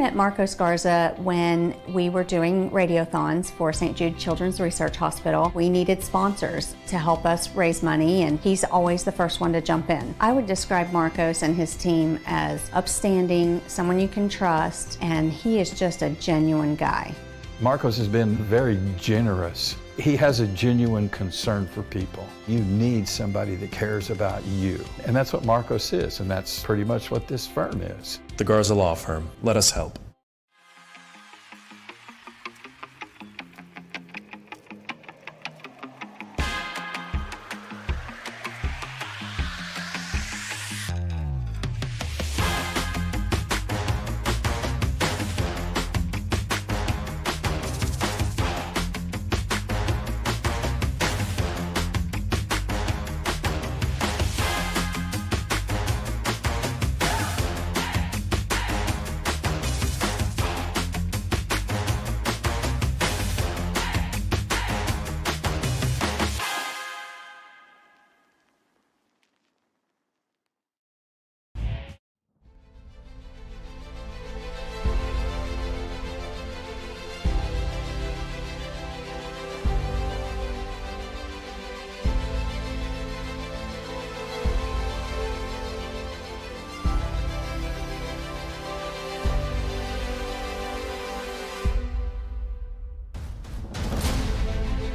met Marcos Garza when we were doing radiothons for St. Jude Children's Research Hospital. We needed sponsors to help us raise money, and he's always the first one to jump in. I would describe Marcos and his team as upstanding, someone you can trust, and he is just a genuine guy. Marcos has been very generous. He has a genuine concern for people. You need somebody that cares about you. And that's what Marcos is, and that's pretty much what this firm is. The Garza Law Firm. Let us help.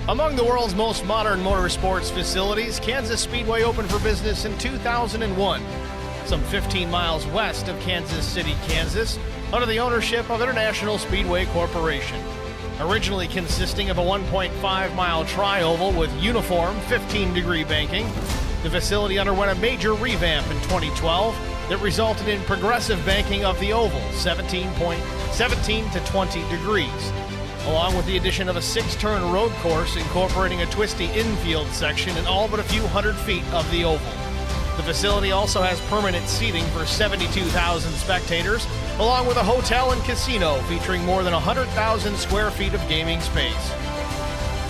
Among the world's most modern motorsports facilities, Kansas Speedway opened for business in 2001, some 15 miles west of Kansas City, Kansas, under the ownership of International Speedway Corporation. Originally consisting of a 1.5-mile tri-oval with uniform 15-degree banking, the facility underwent a major revamp in 2012 that resulted in progressive banking of the oval, 17 to 20 degrees. Along with the addition of a 6-turn road course incorporating a twisty infield section in all but a few hundred feet of the oval. The facility also has permanent seating for 72,000 spectators, along with a hotel and casino featuring more than 100,000 square feet of gaming space.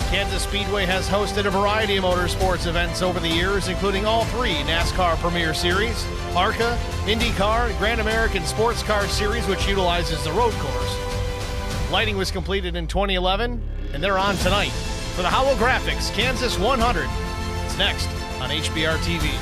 Kansas Speedway has hosted a variety of motorsports events over the years, including all 3 NASCAR Premier Series, ARCA, IndyCar, Grand American Sports Car Series, which utilizes the road course. Lighting was completed in 2011, and they're on tonight for the Holographics Kansas 100. It's next on HBR TV.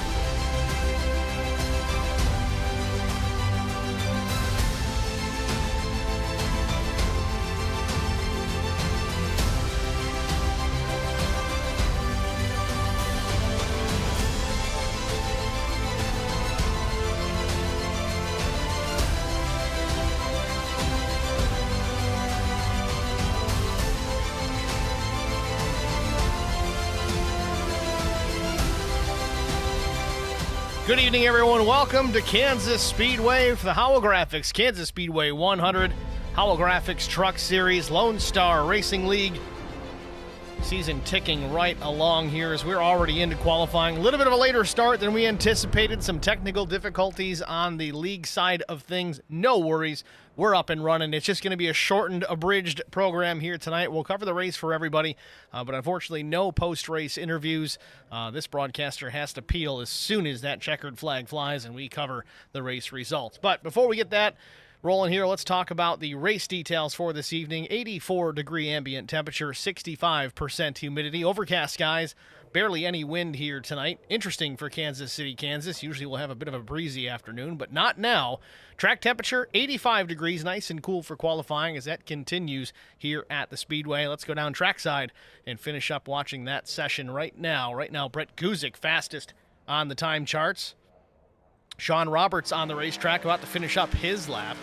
Good evening, everyone. Welcome to Kansas Speedway for the Holographics Kansas Speedway 100 Holographics Truck Series Lonestar Racing League. Season ticking right along here as we're already into qualifying. A little bit of a later start than we anticipated. Some technical difficulties on the league side of things. No worries. We're up and running. It's just going to be a shortened, abridged program here tonight. We'll cover the race for everybody, but unfortunately no post-race interviews. This broadcaster has to peel as soon as that checkered flag flies and we cover the race results. But before we get that rolling here, let's talk about the race details for this evening. 84-degree ambient temperature, 65% humidity, overcast skies, barely any wind here tonight. Interesting for Kansas City, Kansas. Usually we'll have a bit of a breezy afternoon, but not now. Track temperature, 85 degrees, nice and cool for qualifying as that continues here at the Speedway. Let's go down trackside and finish up watching that session right now. Right now, Brett Guzik fastest on the time charts. Sean Roberts on the racetrack about to finish up his lap.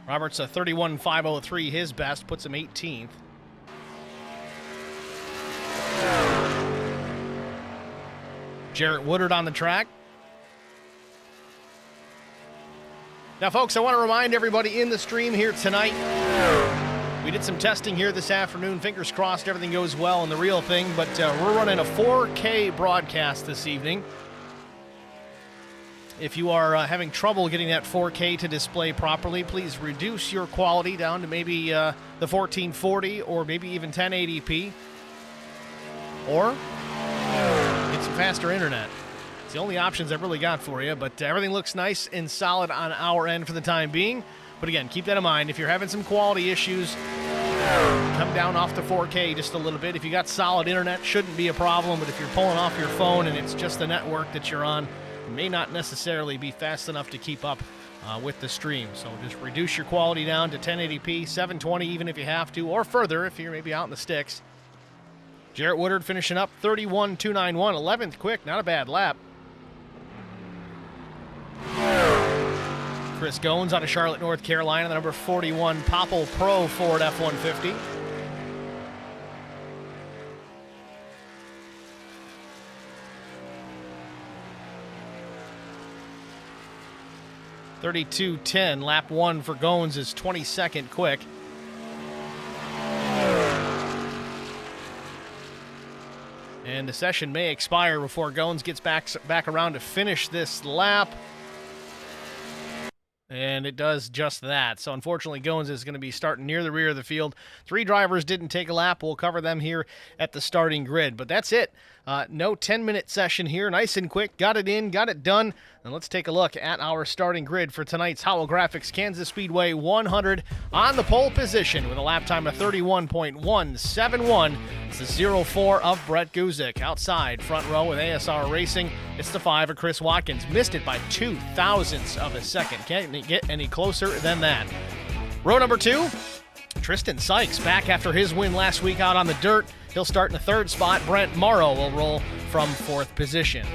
Roberts a 31.503, his best, puts him 18th. Jarrett Woodard on the track. Now, folks, I want to remind everybody in the stream here tonight, we did some testing here this afternoon. Fingers crossed everything goes well in the real thing, but we're running a 4K broadcast this evening. If you are having trouble getting that 4K to display properly, please reduce your quality down to maybe the 1440 or maybe even 1080p. Or get some faster internet. It's the only options I've really got for you, but everything looks nice and solid on our end for the time being. But again, keep that in mind. If you're having some quality issues, come down off the 4K just a little bit. If you got solid internet, shouldn't be a problem, but if you're pulling off your phone and it's just the network that you're on, it may not necessarily be fast enough to keep up with the stream. So just reduce your quality down to 1080p, 720 even if you have to, or further if you're maybe out in the sticks. Jarrett Woodard finishing up 31.291, 11th quick, not a bad lap. Chris Goins out of Charlotte, North Carolina, the number 41 Popple Pro Ford F-150. .32.10, lap 1 for Goins is 22nd quick. And the session may expire before Goins gets back around to finish this lap. And it does just that. So unfortunately, Goins is going to be starting near the rear of the field. 3 drivers didn't take a lap. We'll cover them here at the starting grid. But that's it. No 10-minute session here. Nice and quick. Got it in, got it done. And let's take a look at our starting grid for tonight's Holographics Kansas Speedway 100 on the pole position with a lap time of 31.171. It's the 04 of Brett Guzik. Outside, front row with ASR Racing. It's the 5 of Chris Watkins. Missed it by 2 thousandths of a second. Can't get any closer than that. Row number 2, Tristan Sykes back after his win last week out on the dirt. He'll start in the 3rd spot. Brent Morrow will roll from 4th position.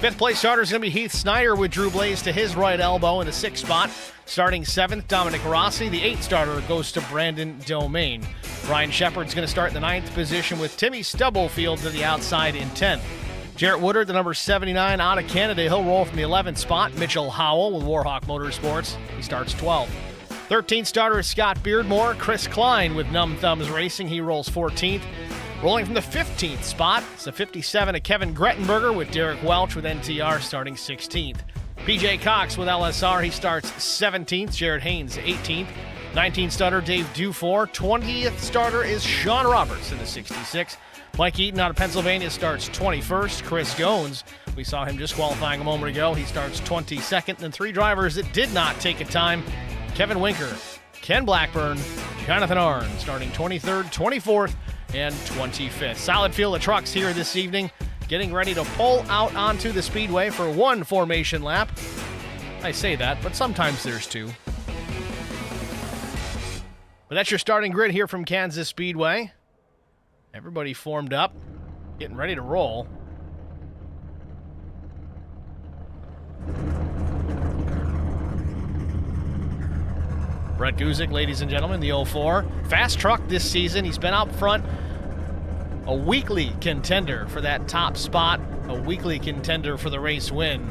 5th place starter is going to be Heath Snyder with Drew Blaze to his right elbow in the 6th spot. Starting 7th, Dominic Rossi. The 8th starter goes to Brandon Domain. Ryan Shepard's going to start in the 9th position with Timmy Stubblefield to the outside in 10th. Jarrett Woodard, the number 79 out of Canada. He'll roll from the 11th spot. Mitchell Howell with Warhawk Motorsports. He starts 12th. 13th starter is Scott Beardmore. Chris Klein with Numb Thumbs Racing. He rolls 14th. Rolling from the 15th spot, it's the 57 of Kevin Grettenberger with Derek Welch with NTR starting 16th. PJ Cox with LSR, he starts 17th. Jared Haynes 18th. 19th starter Dave Dufour. 20th starter is Sean Roberts in the 66. Mike Eaton out of Pennsylvania starts 21st. Chris Goins, we saw him just qualifying a moment ago. He starts 22nd. And 3 drivers that did not take a time. Kevin Winker, Ken Blackburn, Jonathan Arn starting 23rd, 24th, and 25th. Solid field of trucks here this evening, getting ready to pull out onto the speedway for 1 formation lap. I say that, but sometimes there's 2. But that's your starting grid here from Kansas Speedway. Everybody formed up, getting ready to roll. Brett Guzik, ladies and gentlemen, the 04. Fast truck this season. He's been out front. A weekly contender for that top spot. A weekly contender for the race win.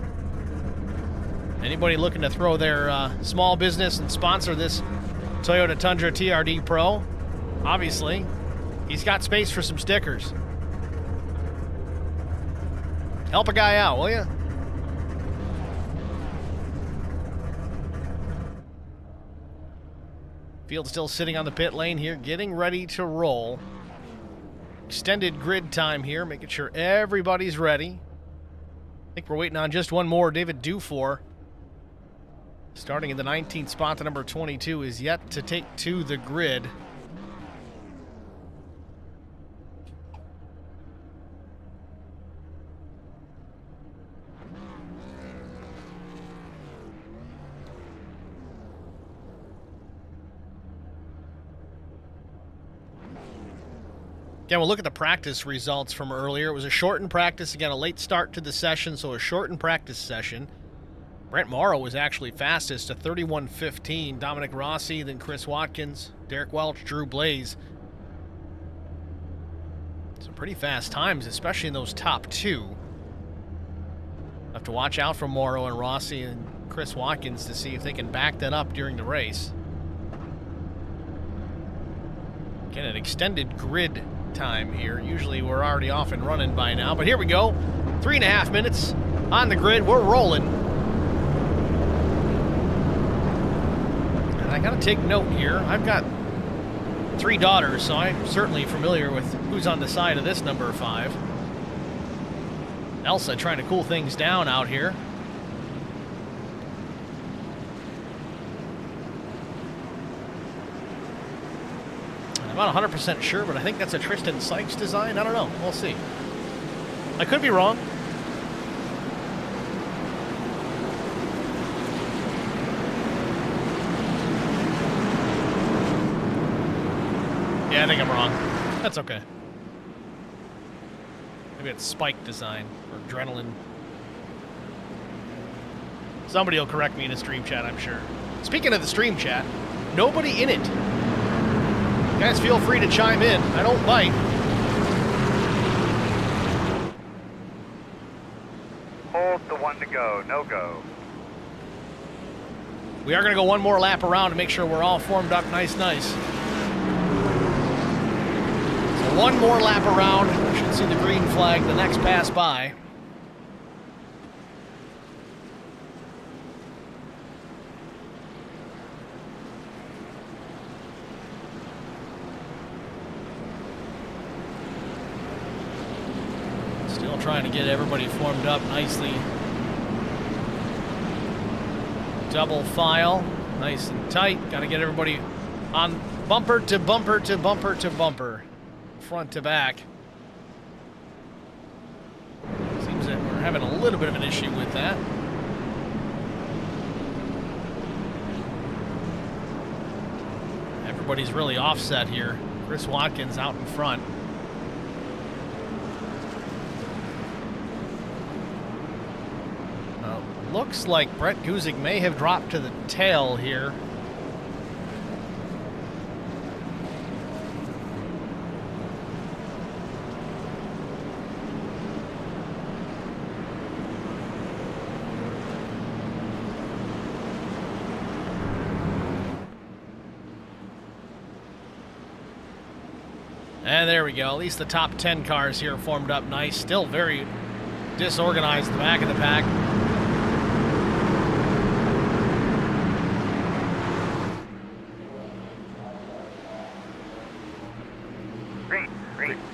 Anybody looking to throw their small business and sponsor this Toyota Tundra TRD Pro? Obviously, he's got space for some stickers. Help a guy out, will you? Field still sitting on the pit lane here, getting ready to roll. Extended grid time here, making sure everybody's ready. I think we're waiting on just one more. David Dufour, starting in the 19th spot, the number 22, is yet to take to the grid. Again, we'll look at the practice results from earlier. It was a shortened practice. Again, a late start to the session, so a shortened practice session. Brent Morrow was actually fastest at 31.15. Dominic Rossi, then Chris Watkins, Derek Welch, Drew Blaze. Some pretty fast times, especially in those top 2. Have to watch out for Morrow and Rossi and Chris Watkins to see if they can back that up during the race. Again, an extended grid time here. Usually we're already off and running by now, but here we go. 3.5 minutes on the grid. We're rolling. And I gotta take note here. I've got 3 daughters, so I'm certainly familiar with who's on the side of this number 5. Elsa trying to cool things down out here. I'm not 100% sure, but I think that's a Tristan Sykes design. I don't know. We'll see. I could be wrong. Yeah, I think I'm wrong. That's okay. Maybe it's Spike design or Adrenaline. Somebody will correct me in the stream chat, I'm sure. Speaking of the stream chat, nobody in it. You guys feel free to chime in. I don't bite. Hold the one to go. No go. We are going to go one more lap around to make sure we're all formed up nice. One more lap around. We should see the green flag the next pass by. Still trying to get everybody formed up nicely. Double file, nice and tight. Got to get everybody on bumper to bumper to bumper to bumper. Front to back. Seems that we're having a little bit of an issue with that. Everybody's really offset here. Chris Watkins out in front. Looks like Brett Guzik may have dropped to the tail here. And there we go. At least the top 10 cars here formed up nice. Still very disorganized in the back of the pack.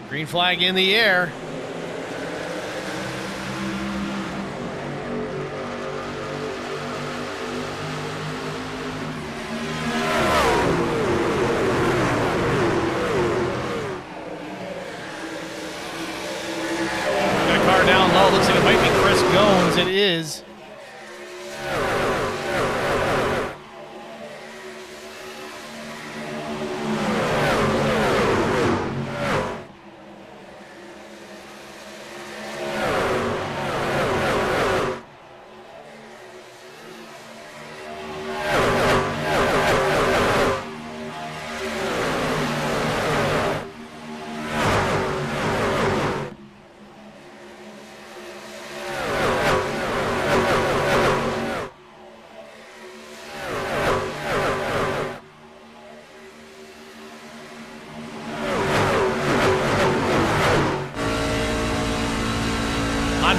Green flag in the air. Looks like it might be Chris Gomes. It is.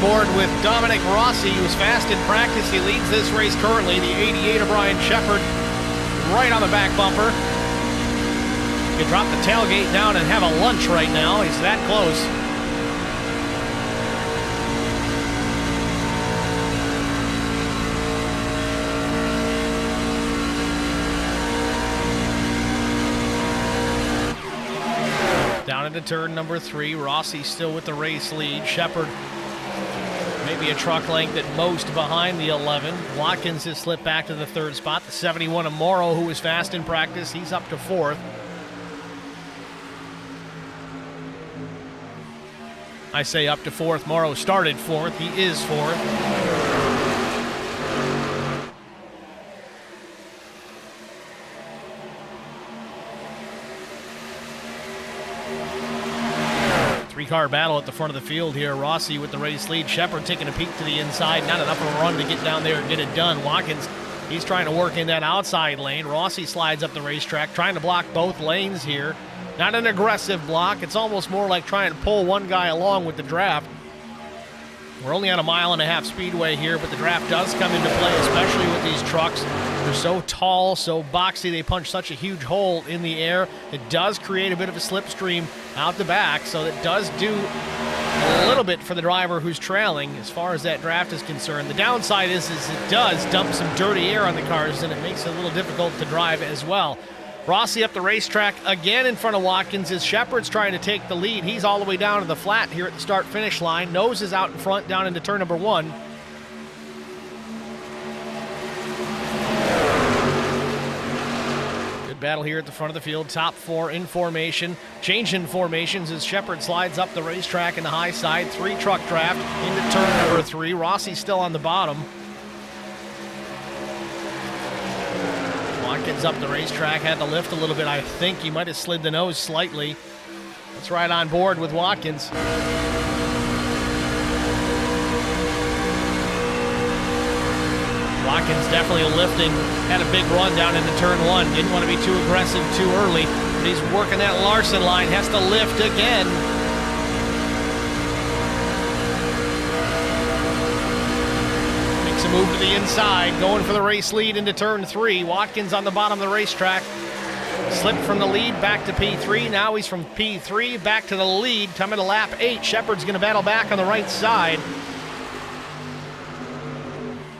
Board with Dominic Rossi, who's fast in practice. He leads this race currently. The 88 of Brian Shepard right on the back bumper. You can drop the tailgate down and have a lunch right now. He's that close. Down into turn number 3. Rossi still with the race lead. Shepard maybe a truck length at most behind the 11. Watkins has slipped back to the 3rd spot. The 71 of Morrow, who was fast in practice, he's up to 4th. I say up to 4th. Morrow started 4th. He is 4th. Three-car battle at the front of the field here. Rossi with the race lead. Shepard taking a peek to the inside. Not enough of a run to get down there and get it done. Watkins, he's trying to work in that outside lane. Rossi slides up the racetrack, trying to block both lanes here. Not an aggressive block. It's almost more like trying to pull one guy along with the draft. We're only on 1.5 mile speedway here, but the draft does come into play, especially with these trucks. They're so tall, so boxy. They punch such a huge hole in the air. It does create a bit of a slipstream out the back, so it does do a little bit for the driver who's trailing as far as that draft is concerned. The downside is it does dump some dirty air on the cars, and it makes it a little difficult to drive as well. Rossi up the racetrack again in front of Watkins as Shepard's trying to take the lead. He's all the way down to the flat here at the start-finish line. Nose is out in front down into turn number 1. Good battle here at the front of the field. Top 4 in formation. Change in formations as Shepard slides up the racetrack in the high side. 3-truck draft into turn number 3. Rossi still on the bottom. Watkins up the racetrack, had to lift a little bit. I think he might have slid the nose slightly. That's right on board with Watkins. Watkins definitely lifting, had a big run down into turn 1. Didn't want to be too aggressive too early, but he's working that Larson line, has to lift again. Move to the inside, going for the race lead into turn 3. Watkins on the bottom of the racetrack. Slipped from the lead back to P3. Now he's from P3 back to the lead. Coming to lap 8. Shepard's going to battle back on the right side.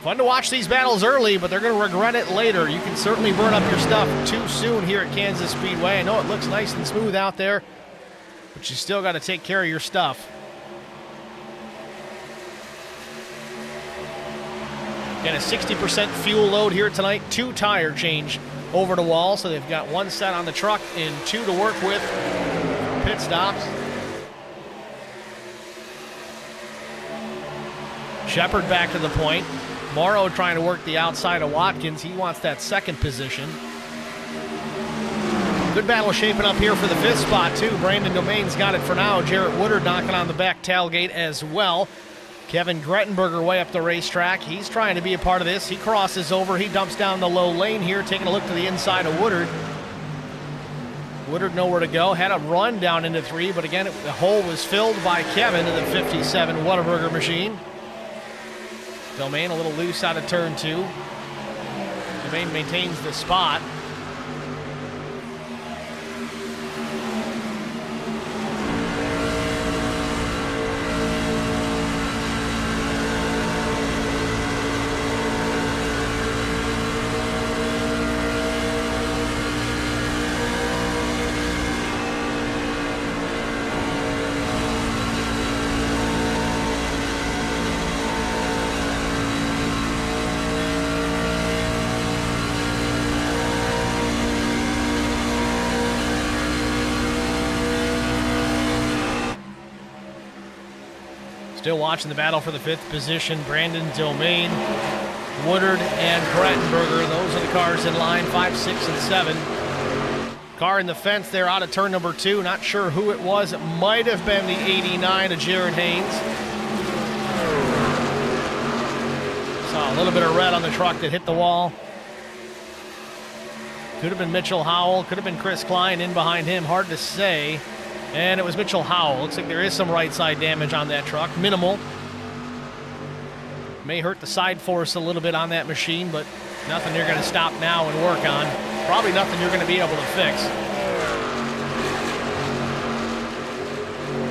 Fun to watch these battles early, but they're going to regret it later. You can certainly burn up your stuff too soon here at Kansas Speedway. I know it looks nice and smooth out there, but you still got to take care of your stuff. Again, a 60% fuel load here tonight. 2 tire change over the wall, so they've got 1 set on the truck and 2 to work with. Pit stops. Shepard back to the point. Morrow trying to work the outside of Watkins. He wants that 2nd position. Good battle shaping up here for the 5th spot, too. Brandon Domain's got it for now. Jarrett Woodard knocking on the back tailgate as well. Kevin Grettenberger way up the racetrack. He's trying to be a part of this. He crosses over. He dumps down the low lane here, taking a look to the inside of Woodard. Woodard nowhere to go. Had a run down into 3, but again, the hole was filled by Kevin in the 57 Whataburger machine. Domain a little loose out of turn 2. Domain maintains the spot. Still watching the battle for the 5th position. Brandon Domain, Woodard, and Grettenberger. Those are the cars in line, 5, 6, and 7. Car in the fence there out of turn number 2. Not sure who it was. It might have been the 89 of Jared Haynes. Saw a little bit of red on the truck that hit the wall. Could have been Mitchell Howell. Could have been Chris Klein in behind him. Hard to say. And it was Mitchell Howell. Looks like there is some right side damage on that truck. Minimal. May hurt the side force a little bit on that machine, but nothing you're going to stop now and work on. Probably nothing you're going to be able to fix.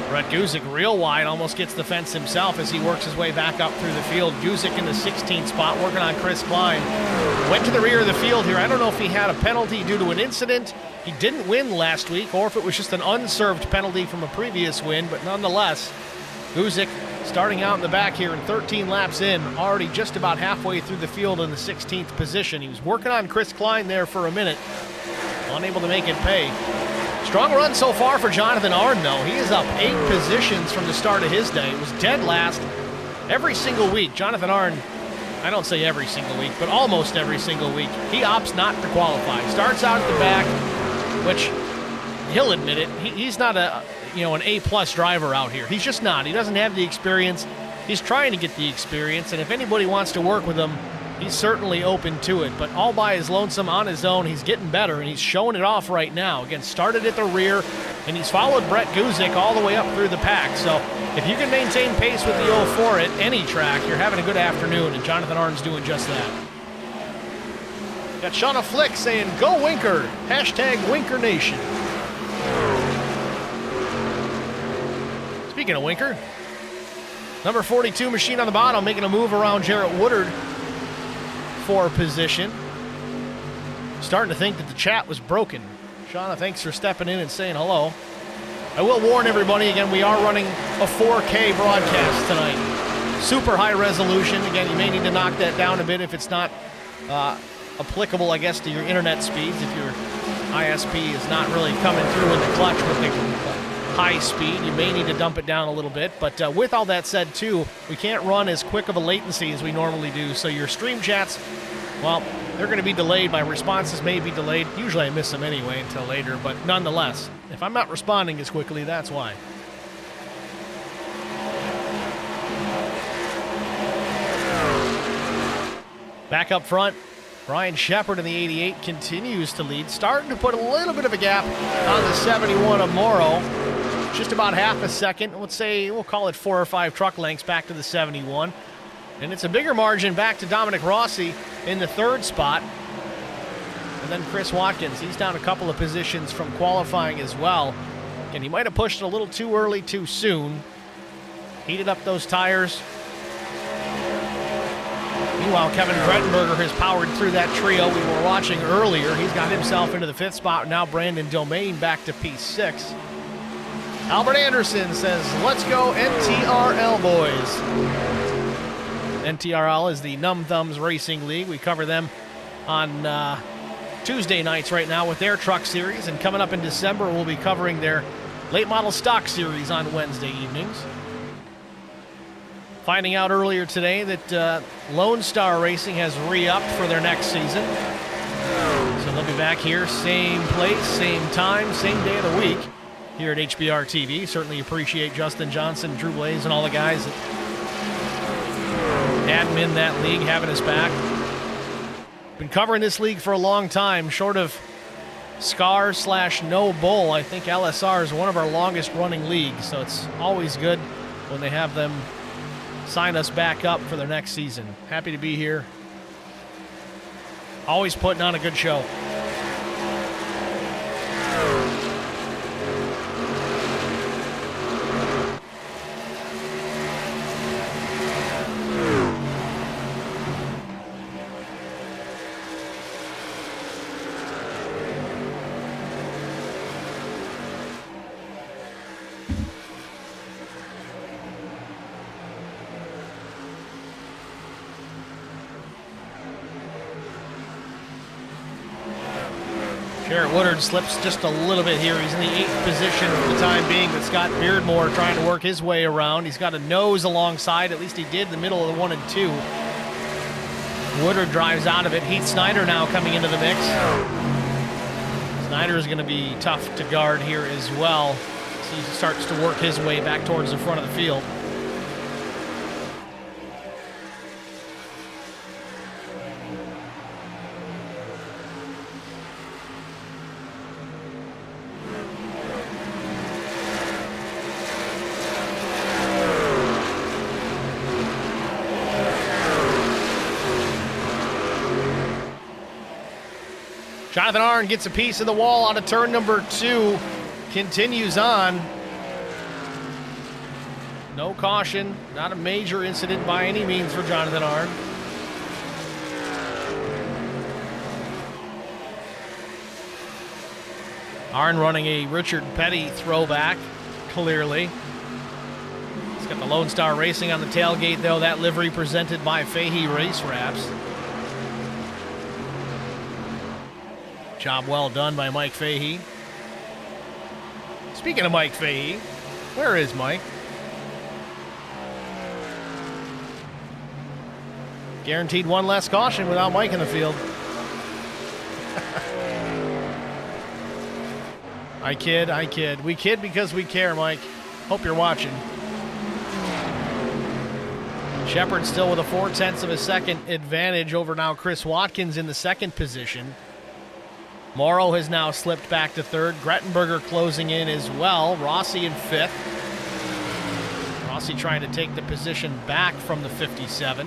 Brett Guzik real wide, almost gets the fence himself as he works his way back up through the field. Guzik in the 16th spot, working on Chris Klein. Went to the rear of the field here. I don't know if he had a penalty due to an incident. He didn't win last week, or if it was just an unserved penalty from a previous win, but nonetheless, Guzik starting out in the back here and 13 laps in, already just about halfway through the field in the 16th position. He was working on Chris Klein there for a minute, unable to make it pay. Strong run so far for Jonathan Arnn, though. He is up 8 positions from the start of his day. It was dead last every single week. Jonathan Arnn, I don't say every single week, but almost every single week, he opts not to qualify. Starts out at the back, which he'll admit it. He's not an A-plus driver out here. He's just not. He doesn't have the experience. He's trying to get the experience, and if anybody wants to work with him, he's certainly open to it. But all by his lonesome on his own, he's getting better, and he's showing it off right now. Again, started at the rear, and he's followed Brett Guzik all the way up through the pack. So if you can maintain pace with the 04 at any track, you're having a good afternoon, and Jonathan Arnn's doing just that. Got Shauna Flick saying, "Go Winker!" Hashtag Winker Nation. Speaking of Winker, Number 42 machine on the bottom, making a move around Jarrett Woodard for position. Starting to think that the chat was broken. Shauna, thanks for stepping in and saying hello. I will warn everybody, again, we are running a 4K broadcast tonight. Super high resolution. Again, you may need to knock that down a bit if it's not applicable, I guess, to your internet speeds. If your ISP is not really coming through in the clutch with the high speed, you may need to dump it down a little bit. But with all that said, too, we can't run as quick of a latency as we normally do. So your stream chats, well, they're going to be delayed. My responses may be delayed. Usually I miss them anyway until later. But nonetheless, if I'm not responding as quickly, that's why. Back up front, Brian Shepard in the 88 continues to lead, starting to put a little bit of a gap on the 71 of Morrow. Just about half a second, let's say, we'll call it 4 or 5 truck lengths back to the 71. And it's a bigger margin back to Dominic Rossi in the 3rd spot. And then Chris Watkins, he's down a couple of positions from qualifying as well. And he might have pushed it a little too early, too soon. Heated up those tires. Meanwhile, Kevin Grettenberger has powered through that trio we were watching earlier. He's got himself into the 5th spot. Now Brandon Domain back to P6. Albert Anderson says, let's go NTRL, boys. NTRL is the Numb Thumbs Racing League. We cover them on Tuesday nights right now with their truck series. And coming up in December, we'll be covering their late model stock series on Wednesday evenings. Finding out earlier today that Lonestar Racing has re-upped for their next season. So they'll be back here, same place, same time, same day of the week here at HBR TV. Certainly appreciate Justin Johnson, Drew Blaze, and all the guys that admin that league having us back. Been covering this league for a long time, short of Scar/No Bull. I think LSR is one of our longest running leagues, so it's always good when they have them sign us back up for their next season. Happy to be here. Always putting on a good show. Jarrett Woodard slips just a little bit here. He's in the 8th position for the time being, but Scott Beardmore trying to work his way around. He's got a nose alongside, at least he did in the middle of the 1 and 2. Woodard drives out of it. Heath Snyder now coming into the mix. Snyder is going to be tough to guard here as well. So he starts to work his way back towards the front of the field. Jonathan Arnn gets a piece of the wall out of turn number 2. Continues on. No caution. Not a major incident by any means for Jonathan Arnn. Arnn running a Richard Petty throwback, clearly. He's got the Lonestar Racing on the tailgate, though. That livery presented by Fahey Race Wraps. Job well done by Mike Fahey. Speaking of Mike Fahey, where is Mike? Guaranteed one less caution without Mike in the field. I kid, I kid. We kid because we care, Mike. Hope you're watching. Shepard still with a 0.4 of a second advantage over now Chris Watkins in the 2nd position. Morrow has now slipped back to 3rd. Grettenberger closing in as well. Rossi in 5th. Rossi trying to take the position back from the 57.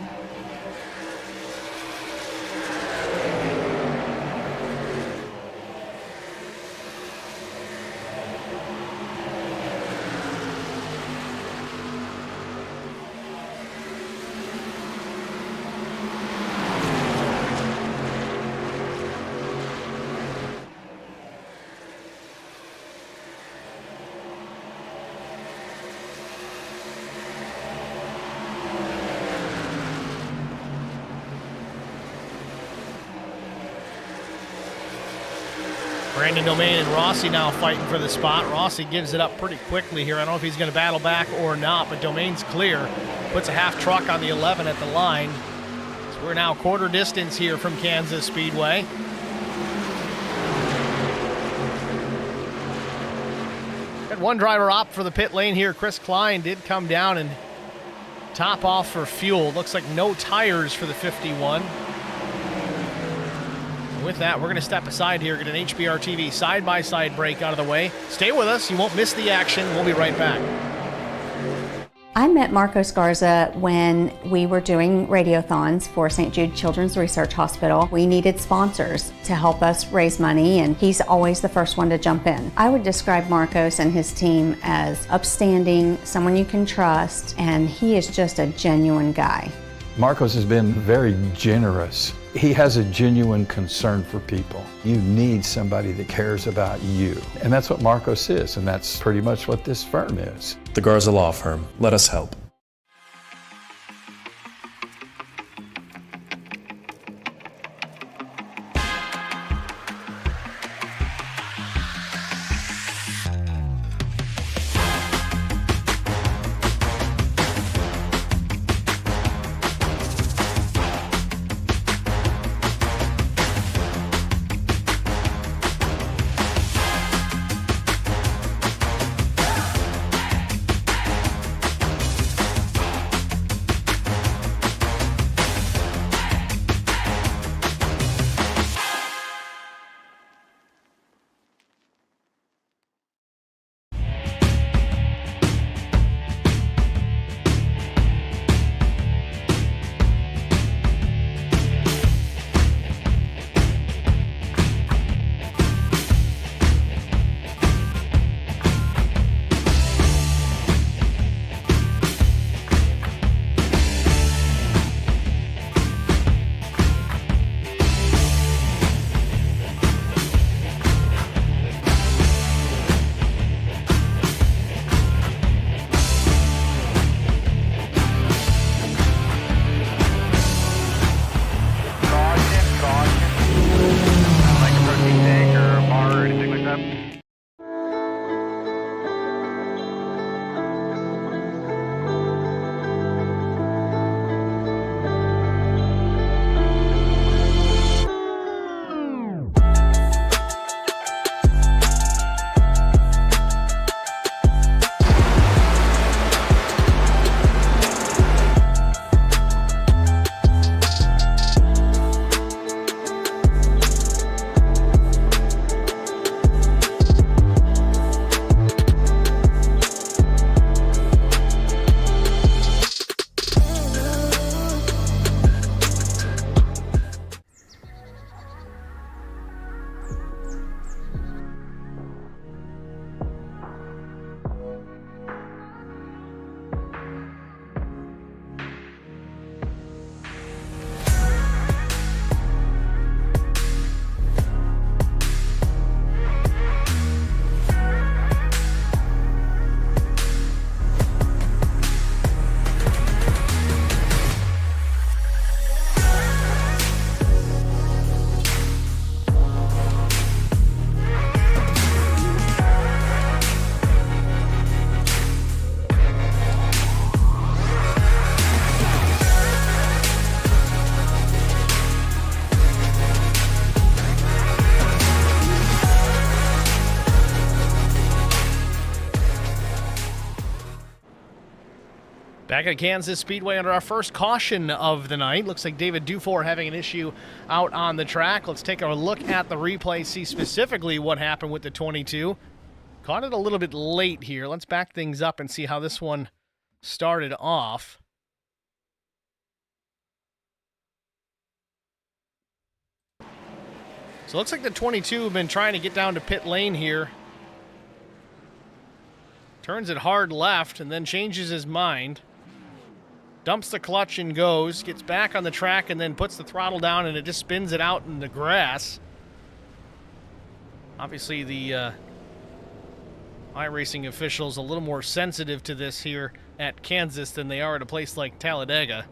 Brandon Domain and Rossi now fighting for the spot. Rossi gives it up pretty quickly here. I don't know if he's going to battle back or not, but Domain's clear. Puts a half truck on the 11 at the line. So we're now quarter distance here from Kansas Speedway. Had one driver opt for the pit lane here. Chris Klein did come down and top off for fuel. Looks like no tires for the 51. With that, we're going to step aside here, get an HBR TV side-by-side break out of the way. Stay with us. You won't miss the action. We'll be right back. I met Marco Scarza when we were doing radiothons for St. Jude Children's Research Hospital. We needed sponsors to help us raise money, and he's always the first one to jump in. I would describe Marcos and his team as upstanding, someone you can trust, and he is just a genuine guy. Marcos has been very generous. He has a genuine concern for people. You need somebody that cares about you. And that's what Marcos is, and that's pretty much what this firm is. The Garza Law Firm. Let us help. Back at Kansas Speedway under our first caution of the night. Looks like David Dufour having an issue out on the track. Let's take a look at the replay, see specifically what happened with the 22. Caught it a little bit late here. Let's back things up and see how this one started off. So it looks like the 22 have been trying to get down to pit lane here. Turns it hard left and then changes his mind. Dumps the clutch and goes. Gets back on the track and then puts the throttle down and it just spins it out in the grass. Obviously the iRacing officials a little more sensitive to this here at Kansas than they are at a place like Talladega.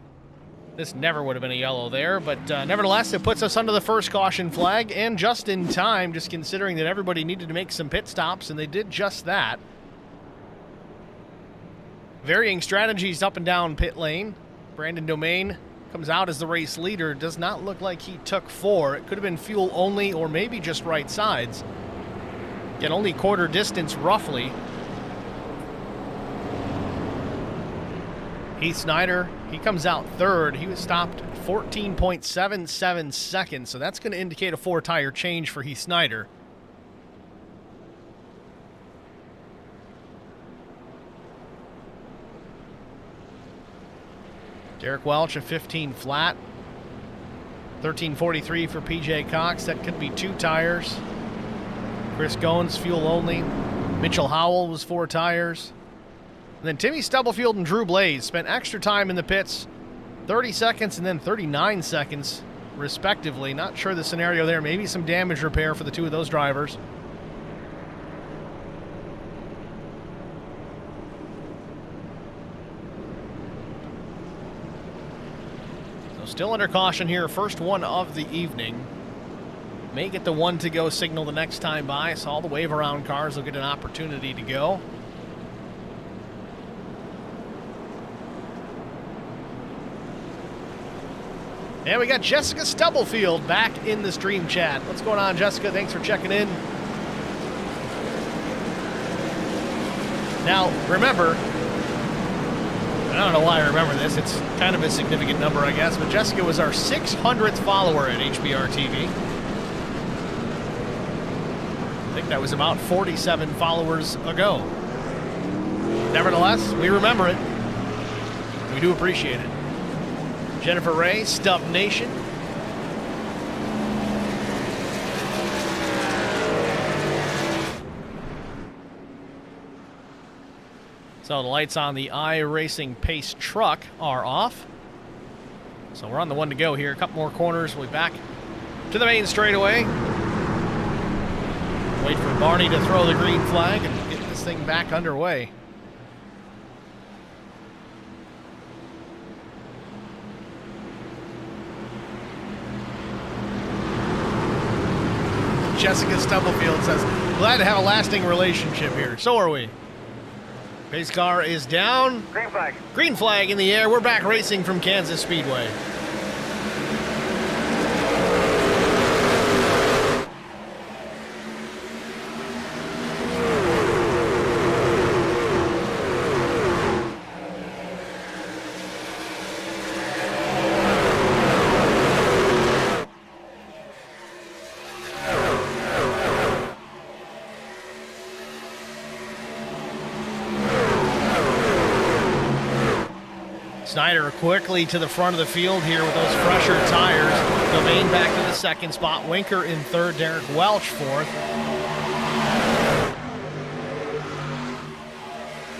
This never would have been a yellow there, but nevertheless, it puts us under the first caution flag, and just in time, just considering that everybody needed to make some pit stops, and they did just that. Varying strategies up and down pit lane. Brandon Domain comes out as the race leader. Does not look like he took 4. It could have been fuel only or maybe just right sides. Again, only quarter distance roughly. Heath Snyder, he comes out 3rd. He was stopped 14.77 seconds, so that's going to indicate a 4-tire change for Heath Snyder. Derek Welch, a 15 flat. 13.43 for PJ Cox. That could be 2 tires. Chris Goins, fuel only. Mitchell Howell was 4 tires. And then Timmy Stubblefield and Drew Blaze spent extra time in the pits, 30 seconds and then 39 seconds, respectively. Not sure the scenario there. Maybe some damage repair for the 2 of those drivers. So still under caution here. First one of the evening. May get the 1 to go signal the next time by, so all the wave around cars will get an opportunity to go. And we got Jessica Stubblefield back in the stream chat. What's going on, Jessica? Thanks for checking in. Now, remember, I don't know why I remember this. It's kind of a significant number, I guess, but Jessica was our 600th follower at HBR TV. I think that was about 47 followers ago. Nevertheless, we remember it. We do appreciate it. Jennifer Ray, Stub Nation. So the lights on the iRacing Pace truck are off. So we're on the 1 to go here. A couple more corners. We'll be back to the main straightaway. Wait for Barney to throw the green flag and get this thing back underway. Jessica Stubblefield says, glad to have a lasting relationship here. So are we. Pace car is down. Green flag. Green flag in the air. We're back racing from Kansas Speedway. Snyder quickly to the front of the field here with those fresher tires. Domain back to the 2nd spot. Winker in 3rd. Derek Welch 4th.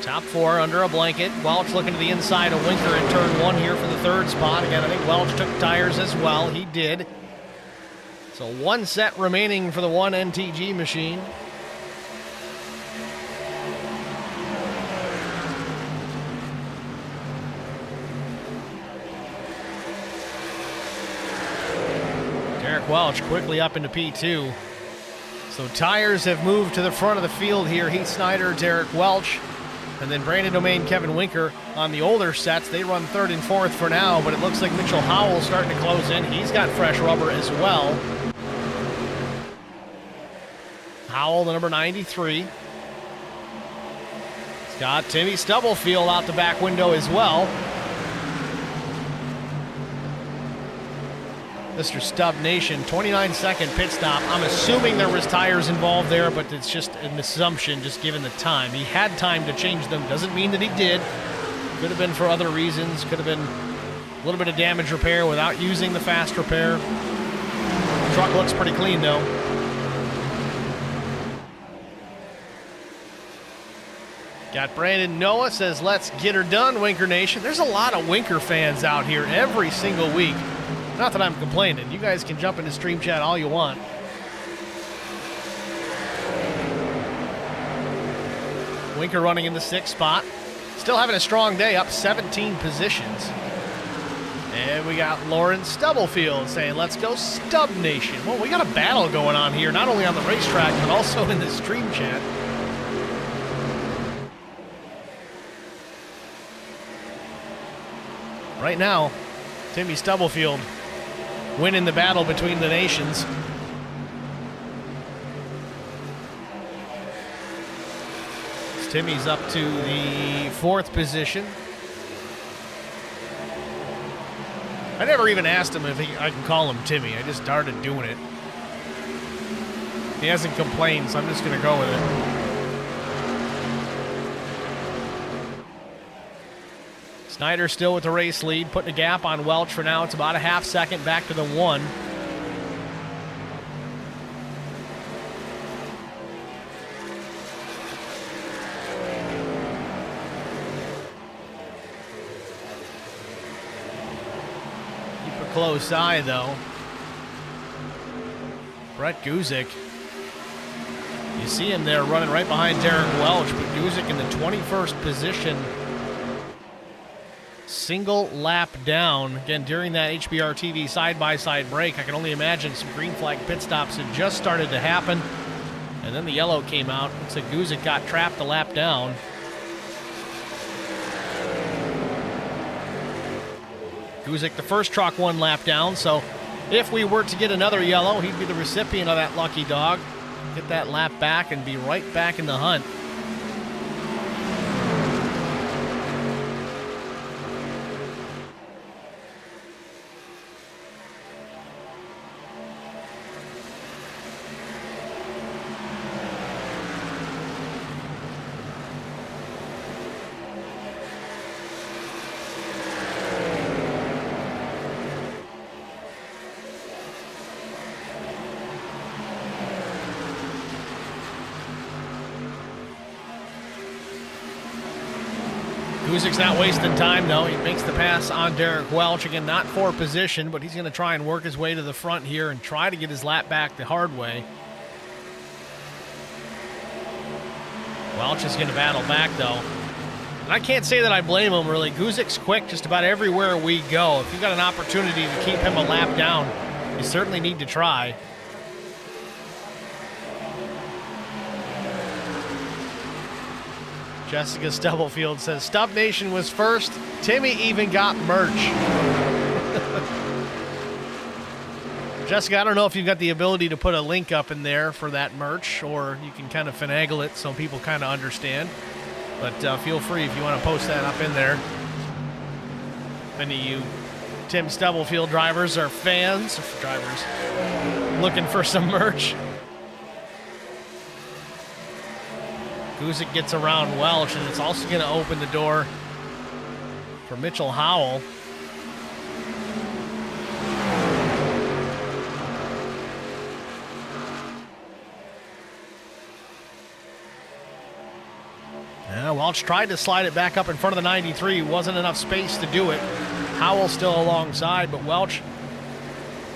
Top 4 under a blanket. Welch looking to the inside of Winker in turn 1 here for the 3rd spot. Again, I think Welch took tires as well. He did. So 1 set remaining for the 1 NTG machine. Welch quickly up into P2. So tires have moved to the front of the field here. Heath Snyder, Derek Welch, and then Brandon Domain, Kevin Winker on the older sets. They run 3rd and 4th for now, but it looks like Mitchell Howell starting to close in. He's got fresh rubber as well. Howell, the number 93. He's got Timmy Stubblefield out the back window as well. Mr. Stub Nation, 29-second pit stop. I'm assuming there was tires involved there, but it's just an assumption, just given the time. He had time to change them. Doesn't mean that he did. Could have been for other reasons. Could have been a little bit of damage repair without using the fast repair. The truck looks pretty clean, though. Got Brandon Noah says, let's get her done, Winker Nation. There's a lot of Winker fans out here every single week. Not that I'm complaining. You guys can jump into stream chat all you want. Winker running in the 6th spot. Still having a strong day, up 17 positions. And we got Lauren Stubblefield saying, let's go Stub Nation. Well, we got a battle going on here, not only on the racetrack, but also in the stream chat. Right now, Timmy Stubblefield winning the battle between the nations. Timmy's up to the 4th position. I never even asked him if I can call him Timmy. I just started doing it. He hasn't complained, so I'm just going to go with it. Snyder still with the race lead, putting a gap on Welch for now. It's about a half second back to the 1. Close eye, though. Brett Guzik. You see him there running right behind Derek Welch, but Guzik in the 21st position. Single lap down. Again, during that HBR TV side-by-side break, I can only imagine some green flag pit stops had just started to happen. And then the yellow came out. Looks like Guzik got trapped a lap down. Guzik, the first truck, 1 lap down, so if we were to get another yellow, he'd be the recipient of that lucky dog. Get that lap back and be right back in the hunt. Guzik's not wasting time, though. He makes the pass on Derek Welch. Again, not for position, but he's going to try and work his way to the front here and try to get his lap back the hard way. Welch is going to battle back, though. And I can't say that I blame him, really. Guzik's quick just about everywhere we go. If you've got an opportunity to keep him a lap down, you certainly need to try. Jessica Stubblefield says, Stub Nation was first. Timmy even got merch. Jessica, I don't know if you've got the ability to put a link up in there for that merch, or you can kind of finagle it so people kind of understand. But feel free if you want to post that up in there. If any of you Tim Stubblefield drivers are fans, looking for some merch. Guzik gets around Welch, and it's also going to open the door for Mitchell Howell. Yeah, Welch tried to slide it back up in front of the 93. Wasn't enough space to do it. Howell still alongside, but Welch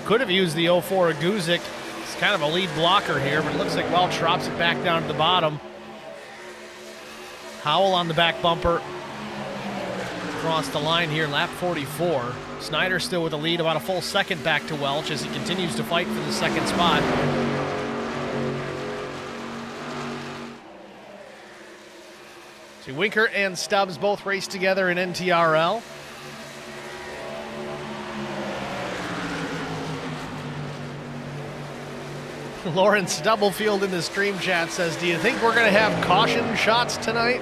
could have used the 04 of Guzik. It's kind of a lead blocker here, but it looks like Welch drops it back down to the bottom. Howell on the back bumper. Across the line here, lap 44. Snyder still with a lead, about a full second back to Welch as he continues to fight for the second spot. See, Winker and Stubbs both race together in NTRL. Lauren Stubblefield in the stream chat says, do you think we're going to have caution shots tonight?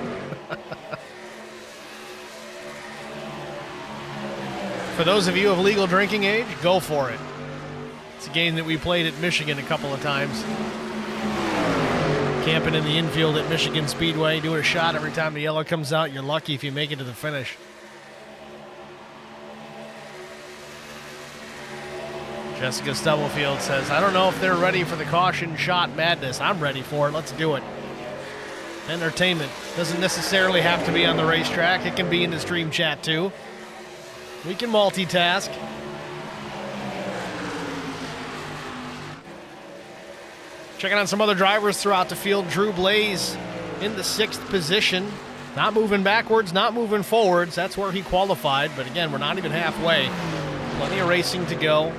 For those of you of legal drinking age, go for it. It's a game that we played at Michigan a couple of times. Camping in the infield at Michigan Speedway, doing a shot every time the yellow comes out. You're lucky if you make it to the finish. Jessica Stubblefield says, I don't know if they're ready for the caution shot madness. I'm ready for it. Let's do it. Entertainment doesn't necessarily have to be on the racetrack. It can be in the stream chat, too. We can multitask. Checking on some other drivers throughout the field. Drew Blaze in the 6th position. Not moving backwards, not moving forwards. That's where he qualified. But again, we're not even halfway. Plenty of racing to go.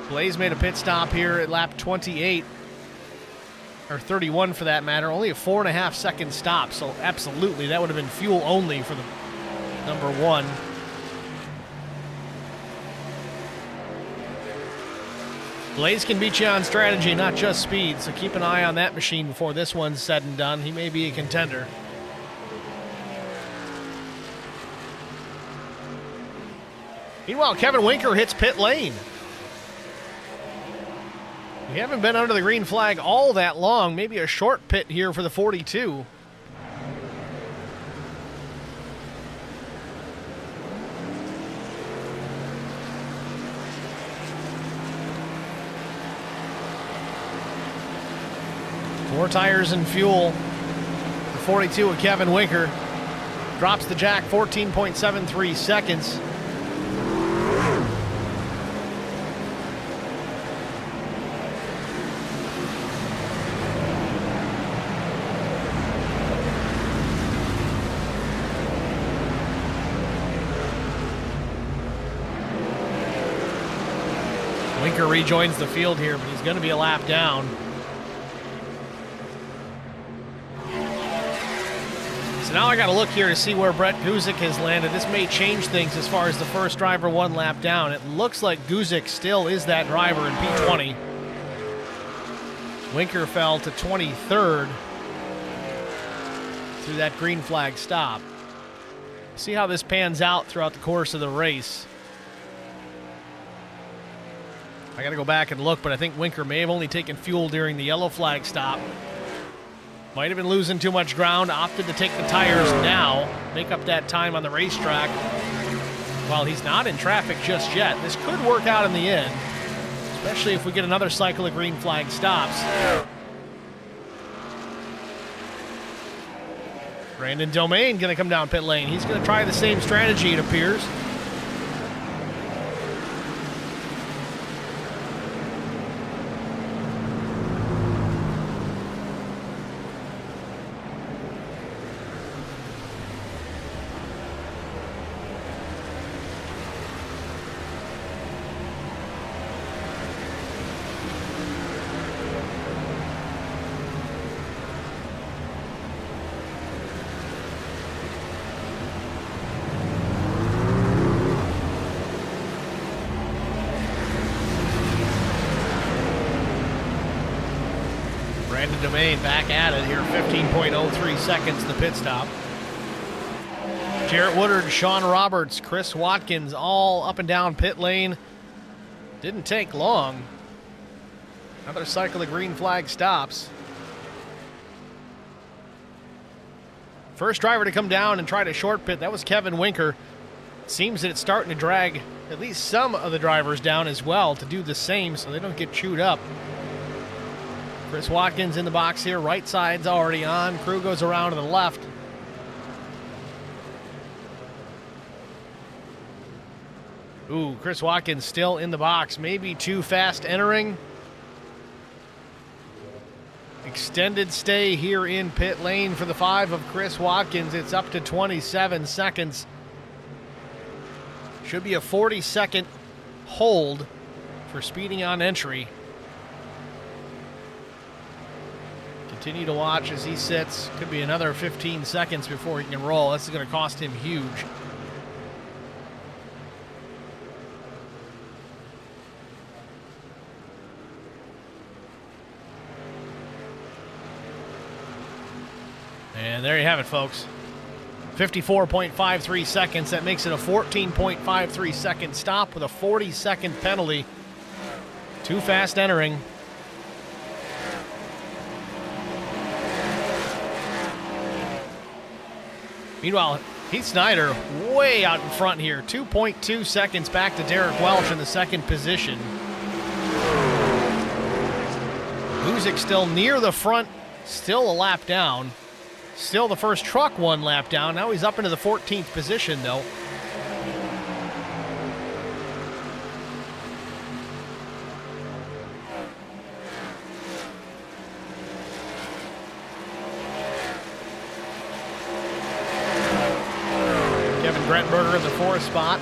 Blaze made a pit stop here at lap 28, or 31 for that matter. Only a 4.5 second stop, so absolutely that would have been fuel only for the number one. Blaze can beat you on strategy, not just speed, so keep an eye on that machine before this one's said and done. He may be a contender. Meanwhile, Kevin Winker hits pit lane. We haven't been under the green flag all that long. Maybe a short pit here for the 42. Four tires and fuel. The 42 of Kevin Winker drops the jack 14.73 seconds. Winker rejoins the field here, but he's going to be a lap down. So now I got to look here to see where Brett Guzik has landed. This may change things as far as the first driver one lap down. It looks like Guzik still is that driver in P20. Winker fell to 23rd through that green flag stop. See how this pans out throughout the course of the race. I got to go back and look, but I think Winker may have only taken fuel during the yellow flag stop. Might have been losing too much ground, opted to take the tires now, make up that time on the racetrack. While he's not in traffic just yet, this could work out in the end, especially if we get another cycle of green flag stops. Brandon Domain going to come down pit lane. He's going to try the same strategy, it appears. Brandon Domain back at it here, 15.03 seconds the pit stop. Jarrett Woodard, Sean Roberts, Chris Watkins all up and down pit lane. Didn't take long. Another cycle of green flag stops. First driver to come down and try to short pit, that was Kevin Winker. Seems that it's starting to drag at least some of the drivers down as well to do the same so they don't get chewed up. Chris Watkins in the box here, right side's already on. Crew goes around to the left. Ooh, Chris Watkins still in the box, maybe too fast entering. Extended stay here in pit lane for the 5 of Chris Watkins. It's up to 27 seconds. Should be a 40-second hold for speeding on entry. Continue to watch as he sits. Could be another 15 seconds before he can roll. This is going to cost him huge. And there you have it, folks. 54.53 seconds. That makes it a 14.53 second stop with a 40-second penalty. Too fast entering. Meanwhile, Heath Snyder way out in front here. 2.2 seconds back to Derek Welch in the second position. Guzik still near the front, still a lap down. Still the first truck 1 lap down. Now he's up into the 14th position, though. Kevin Gretberger in the 4th spot.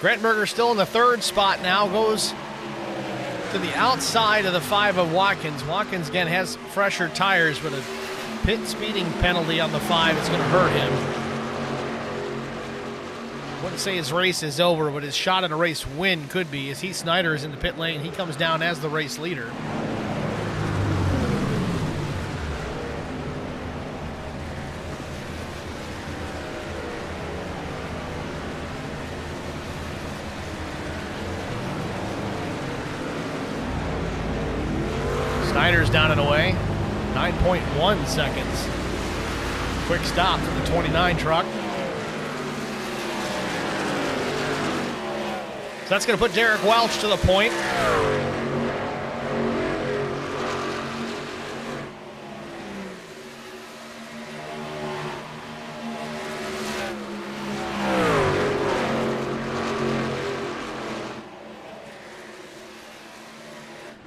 Grettenberger still in the third spot now, goes to the outside of the 5 of Watkins. Watkins again has fresher tires, but a pit speeding penalty on the 5 is going to hurt him. Wouldn't say his race is over, but his shot at a race win could be, as Heath Snyder is in the pit lane. He comes down as the race leader. Snyder's down and away, 9.1 seconds. Quick stop from the 29 truck. So that's going to put Derek Welch to the point.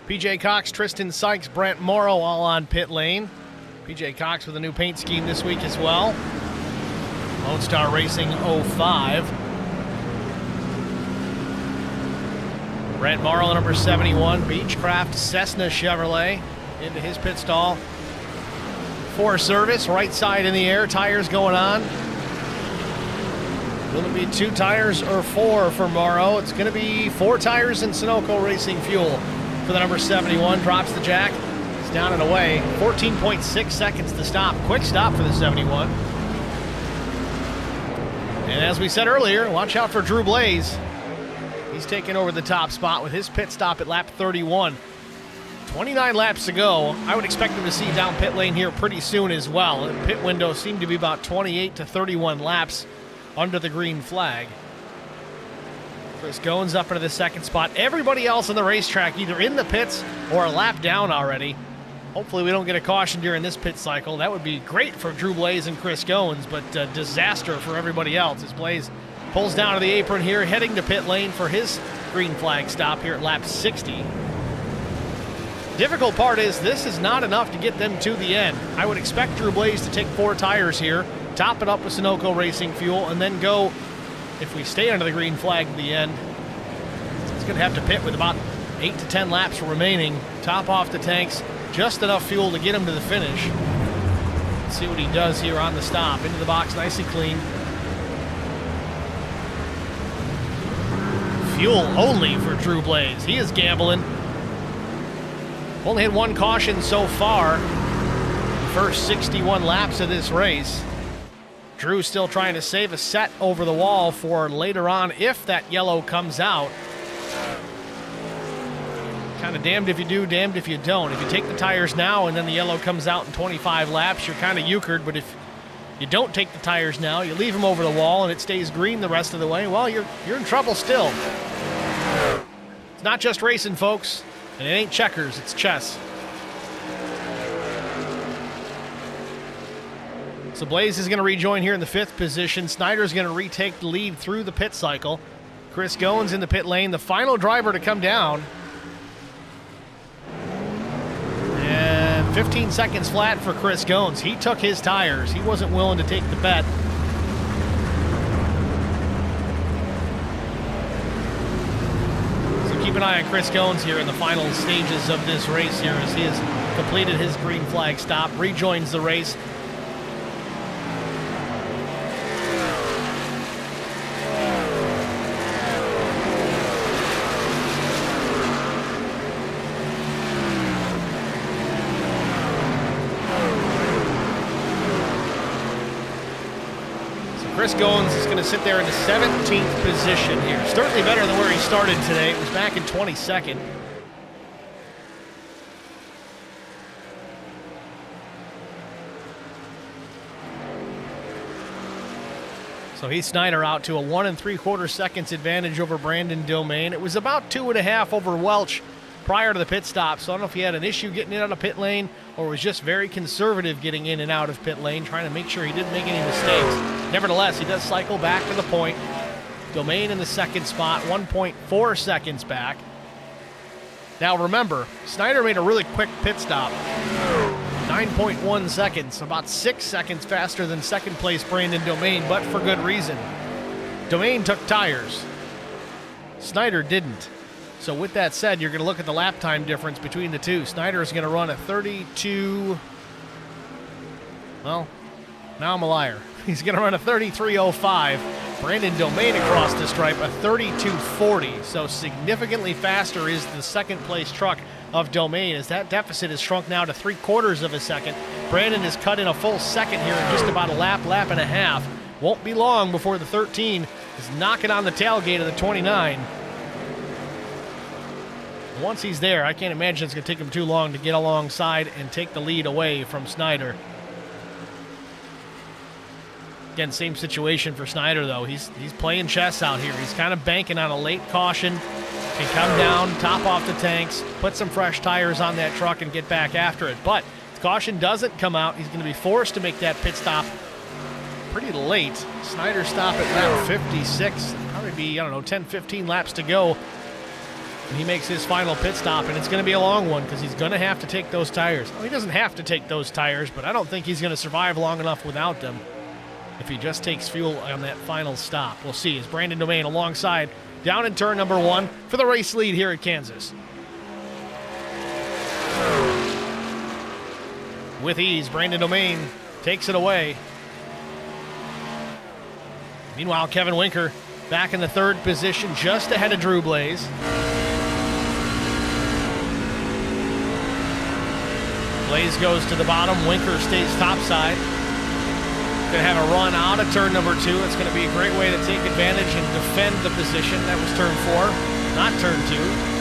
PJ Cox, Tristan Sykes, Brent Morrow all on pit lane. PJ Cox with a new paint scheme this week as well. Lonestar Racing 05. Brent Morrow, number 71, Beechcraft Cessna Chevrolet, into his pit stall. For service, right side in the air, tires going on. Will it be 2 tires or 4 for Morrow? It's going to be 4 tires and Sunoco Racing Fuel. For the number 71, drops the jack. It's down and away. 14.6 seconds to stop. Quick stop for the 71. And as we said earlier, watch out for Drew Blaze. He's taking over the top spot with his pit stop at lap 31. 29 laps to go. I would expect him to see down pit lane here pretty soon as well. The pit window seemed to be about 28 to 31 laps under the green flag. Chris Goins up into the second spot. Everybody else on the racetrack either in the pits or a lap down already. Hopefully we don't get a caution during this pit cycle. That would be great for Drew Blaze and Chris Goins, but disaster for everybody else as Blaze pulls down to the apron here, heading to pit lane for his green flag stop here at lap 60. Difficult part is this is not enough to get them to the end. I would expect Drew Blaze to take 4 tires here, top it up with Sunoco Racing Fuel, and then go, if we stay under the green flag to the end, it's going to have to pit with about 8 to 10 laps remaining, top off the tanks, just enough fuel to get him to the finish. Let's see what he does here on the stop. Into the box, nice and clean. Fuel only for Drew Blaze. He is gambling. Only had 1 caution so far. First 61 laps of this race. Drew still trying to save a set over the wall for later on if that yellow comes out. Kind of damned if you do, damned if you don't. If you take the tires now and then the yellow comes out in 25 laps, you're kind of euchred. But if you don't take the tires now, you leave them over the wall and it stays green the rest of the way, well, you're in trouble still. It's not just racing, folks. And it ain't checkers, it's chess. So Blaze is going to rejoin here in the 5th position. Snyder's going to retake the lead through the pit cycle. Chris Goins in the pit lane, the final driver to come down. And 15 seconds flat for Chris Goins. He took his tires. He wasn't willing to take the bet. So keep an eye on Chris Goins here in the final stages of this race here as he has completed his green flag stop, rejoins the race. Chris Goins is going to sit there in the 17th position here. Certainly better than where he started today. It was back in 22nd. So Heath Snyder out to a 1 3/4 seconds advantage over Brandon Domain. It was about 2.5 over Welch prior to the pit stop. So I don't know if he had an issue getting in out of pit lane or was just very conservative getting in and out of pit lane, trying to make sure he didn't make any mistakes. Nevertheless, he does cycle back to the point. Domain in the 2nd spot, 1.4 seconds back. Now remember, Snyder made a really quick pit stop. 9.1 seconds, about 6 seconds faster than 2nd place Brandon Domain, but for good reason. Domain took tires. Snyder didn't. So with that said, you're going to look at the lap time difference between the two. Snyder is going to run a 32... Well, now I'm a liar. He's going to run a 33.05. Brandon Domain across the stripe, a 32.40. So significantly faster is the second place truck of Domain, as that deficit has shrunk now to 3/4 of a second. Brandon has cut in a full second here in just about a lap and a half. Won't be long before the 13 is knocking on the tailgate of the 29. Once he's there, I can't imagine it's going to take him too long to get alongside and take the lead away from Snyder. Again, same situation for Snyder, though. He's playing chess out here. He's kind of banking on a late caution. Can come down, top off the tanks, put some fresh tires on that truck, and get back after it. But if caution doesn't come out, he's going to be forced to make that pit stop pretty late. Snyder stop at lap 56. Probably be, 10, 15 laps to go. And he makes his final pit stop, and it's going to be a long one because he's going to have to take those tires. Well, he doesn't have to take those tires, but I don't think he's going to survive long enough without them if he just takes fuel on that final stop. We'll see as Brandon Domain alongside down in turn number 1 for the race lead here at Kansas. With ease, Brandon Domain takes it away. Meanwhile, Kevin Winker back in the third position, just ahead of Drew Blaze. Blaze goes to the bottom, Winker stays topside. Going to have a run out of turn number 2. It's going to be a great way to take advantage and defend the position. That was turn 4, not turn 2.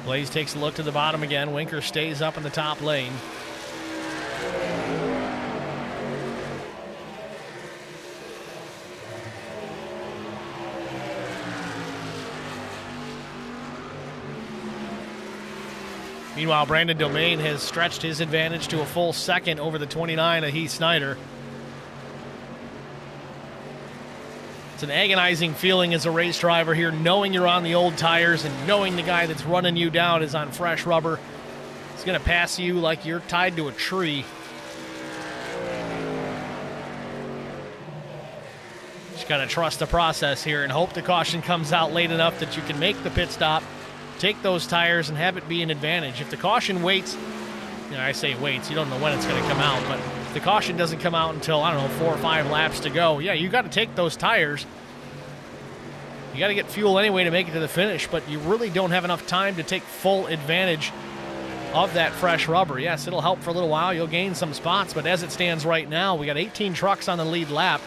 Blaze takes a look to the bottom again. Winker stays up in the top lane. Meanwhile, Brandon Domain has stretched his advantage to a full second over the 29 of Heath Snyder. It's an agonizing feeling as a race driver here, knowing you're on the old tires and knowing the guy that's running you down is on fresh rubber. It's going to pass you like you're tied to a tree. Just got to trust the process here and hope the caution comes out late enough that you can make the pit stop, take those tires, and have it be an advantage. If the caution waits, I say waits, you don't know when it's going to come out, but if the caution doesn't come out until, 4 or 5 laps to go, yeah, you got to take those tires. You got to get fuel anyway to make it to the finish, but you really don't have enough time to take full advantage of that fresh rubber. Yes, it'll help for a little while. You'll gain some spots, but as it stands right now, we got 18 trucks on the lead lap.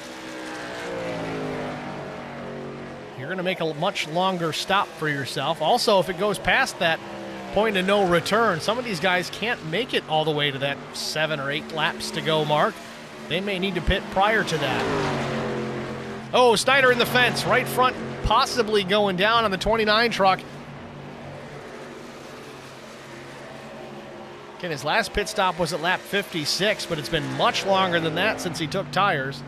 You're going to make a much longer stop for yourself. Also, if it goes past that point of no return, some of these guys can't make it all the way to that 7 or 8 laps to go mark. They may need to pit prior to that. Oh, Snyder in the fence, right front, possibly going down on the 29 truck. Again, his last pit stop was at lap 56, but it's been much longer than that since he took tires.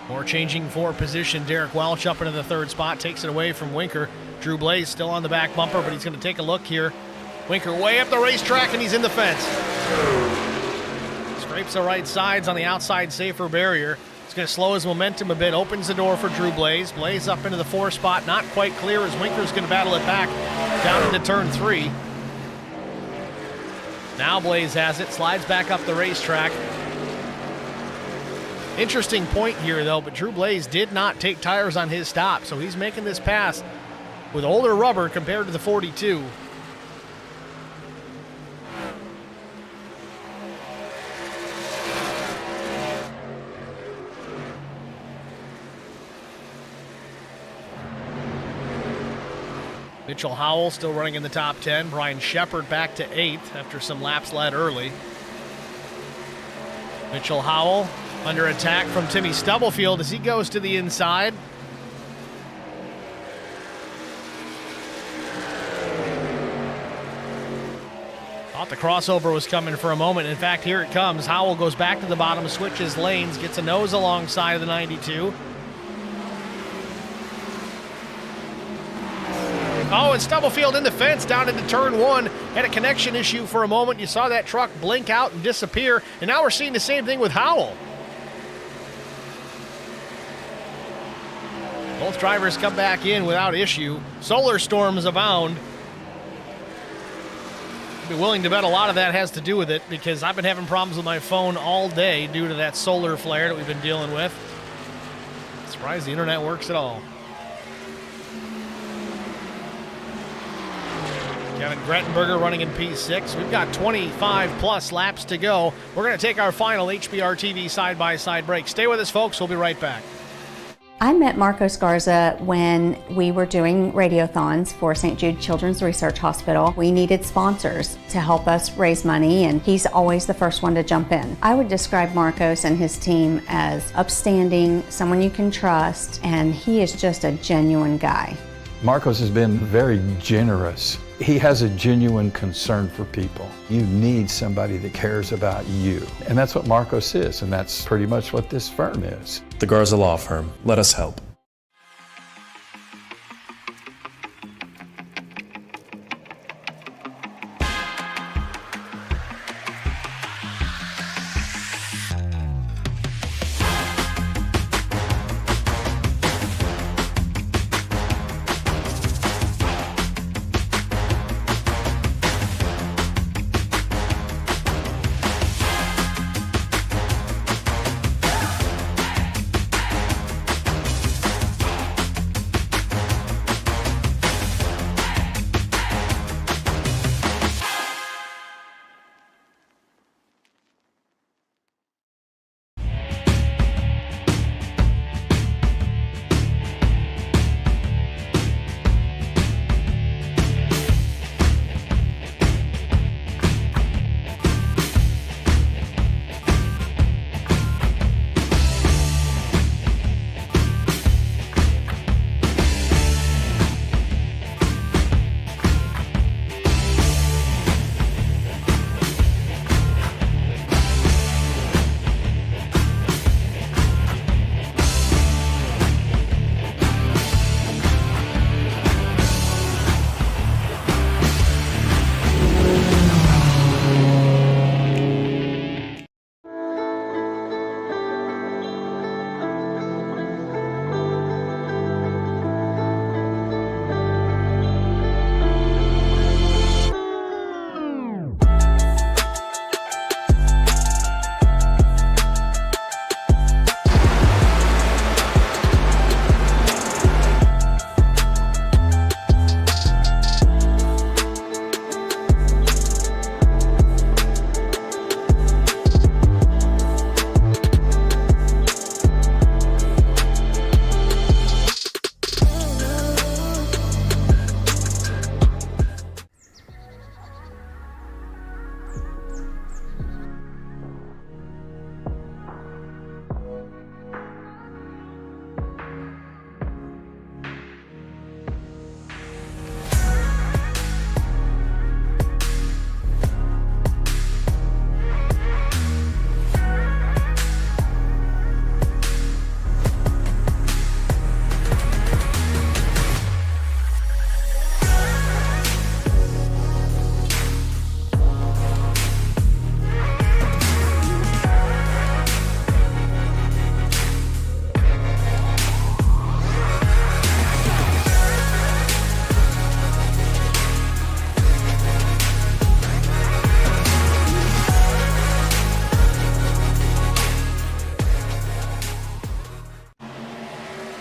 More changing for position. Derek Welch up into the third spot, takes it away from Winker. Drew Blaze still on the back bumper, but he's going to take a look here. Winker way up the racetrack, and he's in the fence. Scrapes the right sides on the outside safer barrier. It's going to slow his momentum a bit, opens the door for Drew Blaze. Blaze up into the 4 spot, not quite clear as Winker's going to battle it back down into turn 3. Now Blaze has it, slides back up the racetrack. Interesting point here, though, but Drew Blaze did not take tires on his stop, so he's making this pass with older rubber compared to the 42. Mitchell Howell still running in the top 10. Brian Shepard back to 8th after some laps led early. Mitchell Howell under attack from Timmy Stubblefield as he goes to the inside. Thought the crossover was coming for a moment. In fact, here it comes. Howell goes back to the bottom, switches lanes, gets a nose alongside of the 92. Oh, and Stubblefield in the fence down into turn one. Had a connection issue for a moment. You saw that truck blink out and disappear. And now we're seeing the same thing with Howell. Both drivers come back in without issue. Solar storms abound. I'd be willing to bet a lot of that has to do with it because I've been having problems with my phone all day due to that solar flare that we've been dealing with. Surprised the internet works at all. Kevin Grettenberger running in P6. We've got 25 plus laps to go. We're going to take our final HBR TV side-by-side break. Stay with us, folks. We'll be right back. I met Marco Scarza when we were doing radiothons for St. Jude Children's Research Hospital. We needed sponsors to help us raise money, and he's always the first one to jump in. I would describe Marcos and his team as upstanding, someone you can trust, and he is just a genuine guy. Marcos has been very generous. He has a genuine concern for people. You need somebody that cares about you. And that's what Marcos is, and that's pretty much what this firm is. The Garza Law Firm. Let us help.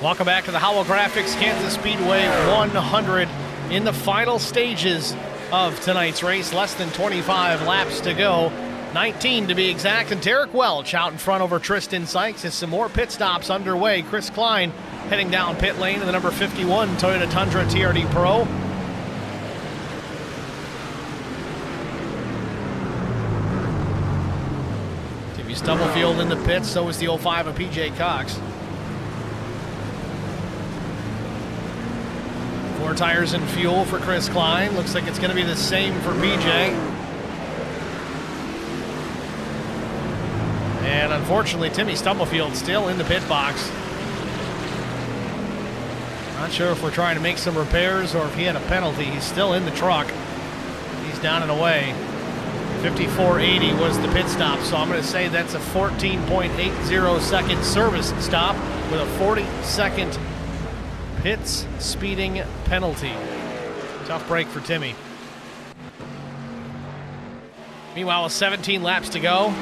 Welcome back to the Howell Graphics Kansas Speedway 100 in the final stages of tonight's race. Less than 25 laps to go. 19 to be exact, and Derek Welch out in front over Tristan Sykes as some more pit stops underway. Chris Klein heading down pit lane in the number 51 Toyota Tundra TRD Pro. Timmy Stubblefield in the pits, so is the 05 of PJ Cox. 4 tires and fuel for Chris Klein. Looks like it's going to be the same for PJ. And unfortunately, Timmy Stubblefield still in the pit box. Not sure if we're trying to make some repairs or if he had a penalty. He's still in the truck. He's down and away. 54.80 was the pit stop, so I'm going to say that's a 14.80 second service stop with a 40-second pits speeding penalty. Tough break for Timmy. Meanwhile, with 17 laps to go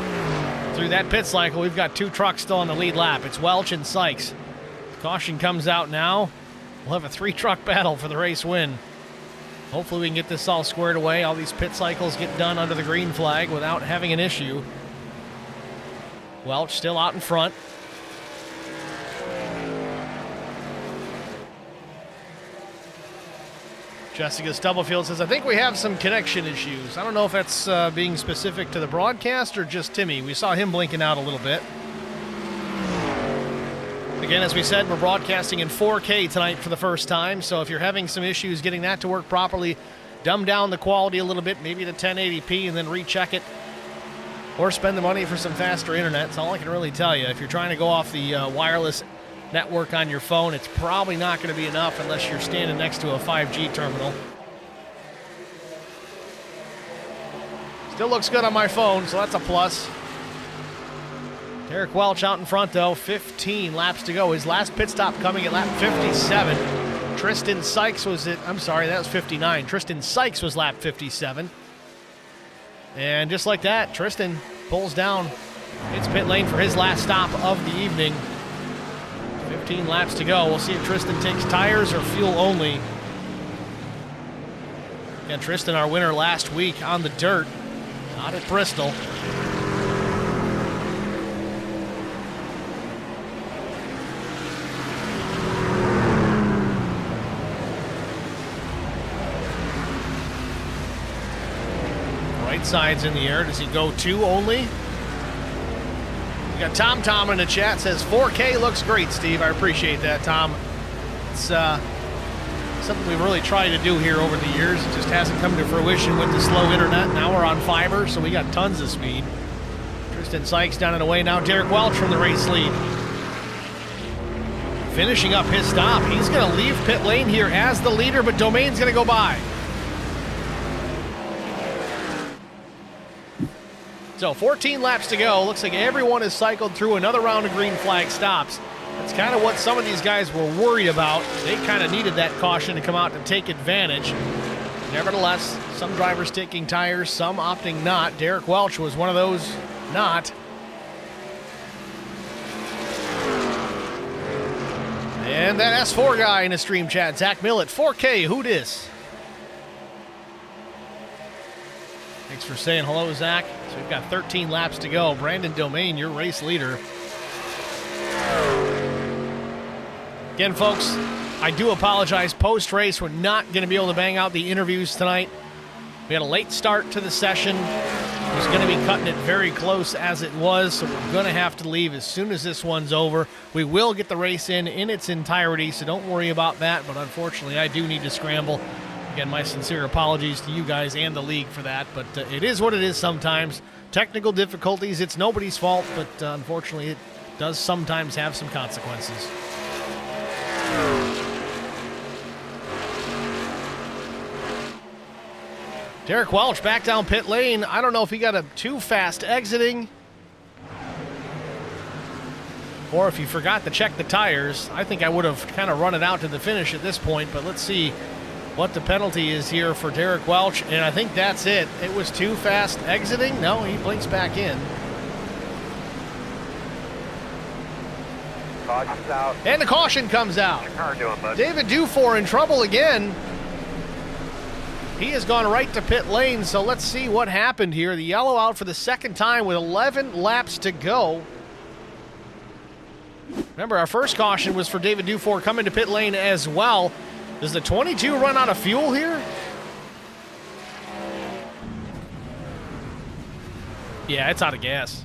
through that pit cycle, we've got 2 trucks still on the lead lap. It's Welch and Sykes. Caution comes out now. We'll have a 3-truck battle for the race win. Hopefully we can get this all squared away. All these pit cycles get done under the green flag without having an issue. Welch still out in front. Jessica Stubblefield says, I think we have some connection issues. I don't know if that's being specific to the broadcast or just Timmy. We saw him blinking out a little bit. Again, as we said, we're broadcasting in 4K tonight for the first time, so if you're having some issues getting that to work properly, dumb down the quality a little bit, maybe to 1080p, and then recheck it, or spend the money for some faster internet. That's all I can really tell you. If you're trying to go off the wireless network on your phone, it's probably not going to be enough unless you're standing next to a 5G terminal. Still looks good on my phone, so that's a plus. Derek Welch out in front, though. 15 laps to go. His last pit stop coming at lap 57. Tristan Sykes was at, I'm sorry, that was 59. Tristan Sykes was lap 57. And just like that, Tristan pulls down. It's pit lane for his last stop of the evening. 15 laps to go. We'll see if Tristan takes tires or fuel only. And Tristan, our winner last week on the dirt, not at Bristol. Sides in the air. Does he go 2 only? We got Tom in the chat, says 4K looks great, Steve. I appreciate that, Tom. It's something we've really tried to do here over the years. It just hasn't come to fruition with the slow internet. Now we're on fiber, so we got tons of speed. Tristan Sykes down and away. Now Derek Welch from the race lead. Finishing up his stop. He's going to leave pit lane here as the leader, but Domain's going to go by. So 14 laps to go. Looks like everyone has cycled through another round of green flag stops. That's kind of what some of these guys were worried about. They kind of needed that caution to come out and take advantage. Nevertheless, some drivers taking tires, some opting not. Derek Welch was one of those not. And that S4 guy in the stream chat, Zach Millett, 4K, who dis? Thanks for saying hello, Zach. So we've got 13 laps to go. Brandon Domain, your race leader. Again, folks, I do apologize. Post-race, we're not going to be able to bang out the interviews tonight. We had a late start to the session. I was going to be cutting it very close as it was, so we're going to have to leave as soon as this one's over. We will get the race in its entirety, so don't worry about that, but unfortunately, I do need to scramble. Again, my sincere apologies to you guys and the league for that, but it is what it is sometimes. Technical difficulties, it's nobody's fault, but unfortunately it does sometimes have some consequences. Derek Welch back down pit lane. I don't know if he got a too fast exiting or if he forgot to check the tires. I think I would have kind of run it out to the finish at this point, but let's see what the penalty is here for Derek Welch, and I think that's it. It was too fast exiting. No, he blinks back in. Caution's out. And the caution comes out. How's your car doing, bud? David Dufour in trouble again. He has gone right to pit lane, so let's see what happened here. The yellow out for the second time with 11 laps to go. Remember, our first caution was for David Dufour coming to pit lane as well. Does the 22 run out of fuel here? Yeah, it's out of gas.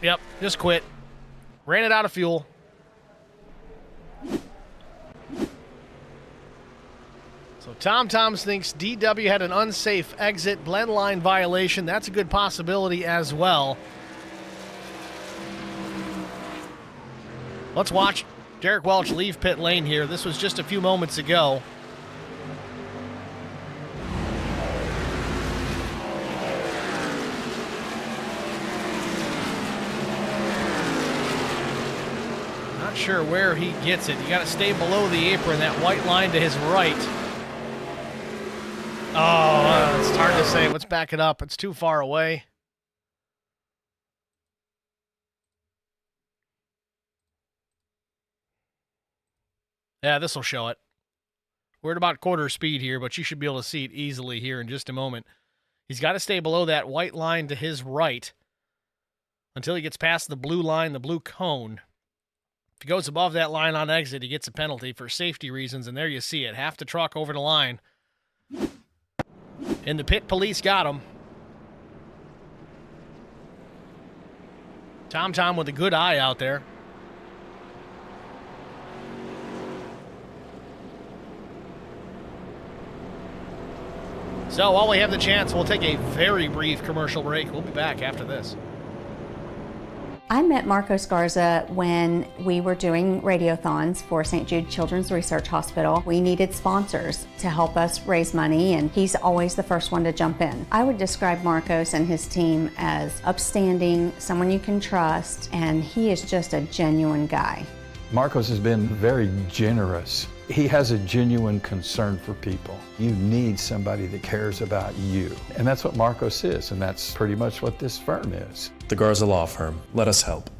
Yep, just quit. Ran it out of fuel. So Tom Toms thinks DW had an unsafe exit, blend line violation. That's a good possibility as well. Let's watch Derek Welch leave pit lane here. This was just a few moments ago. Not sure where he gets it. You got to stay below the apron, that white line to his right. Oh, it's hard to say. Let's back it up. It's too far away. Yeah, this will show it. We're at about quarter speed here, but you should be able to see it easily here in just a moment. He's got to stay below that white line to his right until he gets past the blue line, the blue cone. If he goes above that line on exit, he gets a penalty for safety reasons, and there you see it. Half the truck over the line. And the pit police got him. Tom with a good eye out there. So while we have the chance, we'll take a very brief commercial break. We'll be back after this. I met Marco Scarza when we were doing radiothons for St. Jude Children's Research Hospital. We needed sponsors to help us raise money, and he's always the first one to jump in. I would describe Marcos and his team as upstanding, someone you can trust, and he is just a genuine guy. Marcos has been very generous. He has a genuine concern for people. You need somebody that cares about you. And that's what Marcos is, and that's pretty much what this firm is. The Garza Law Firm. Let us help.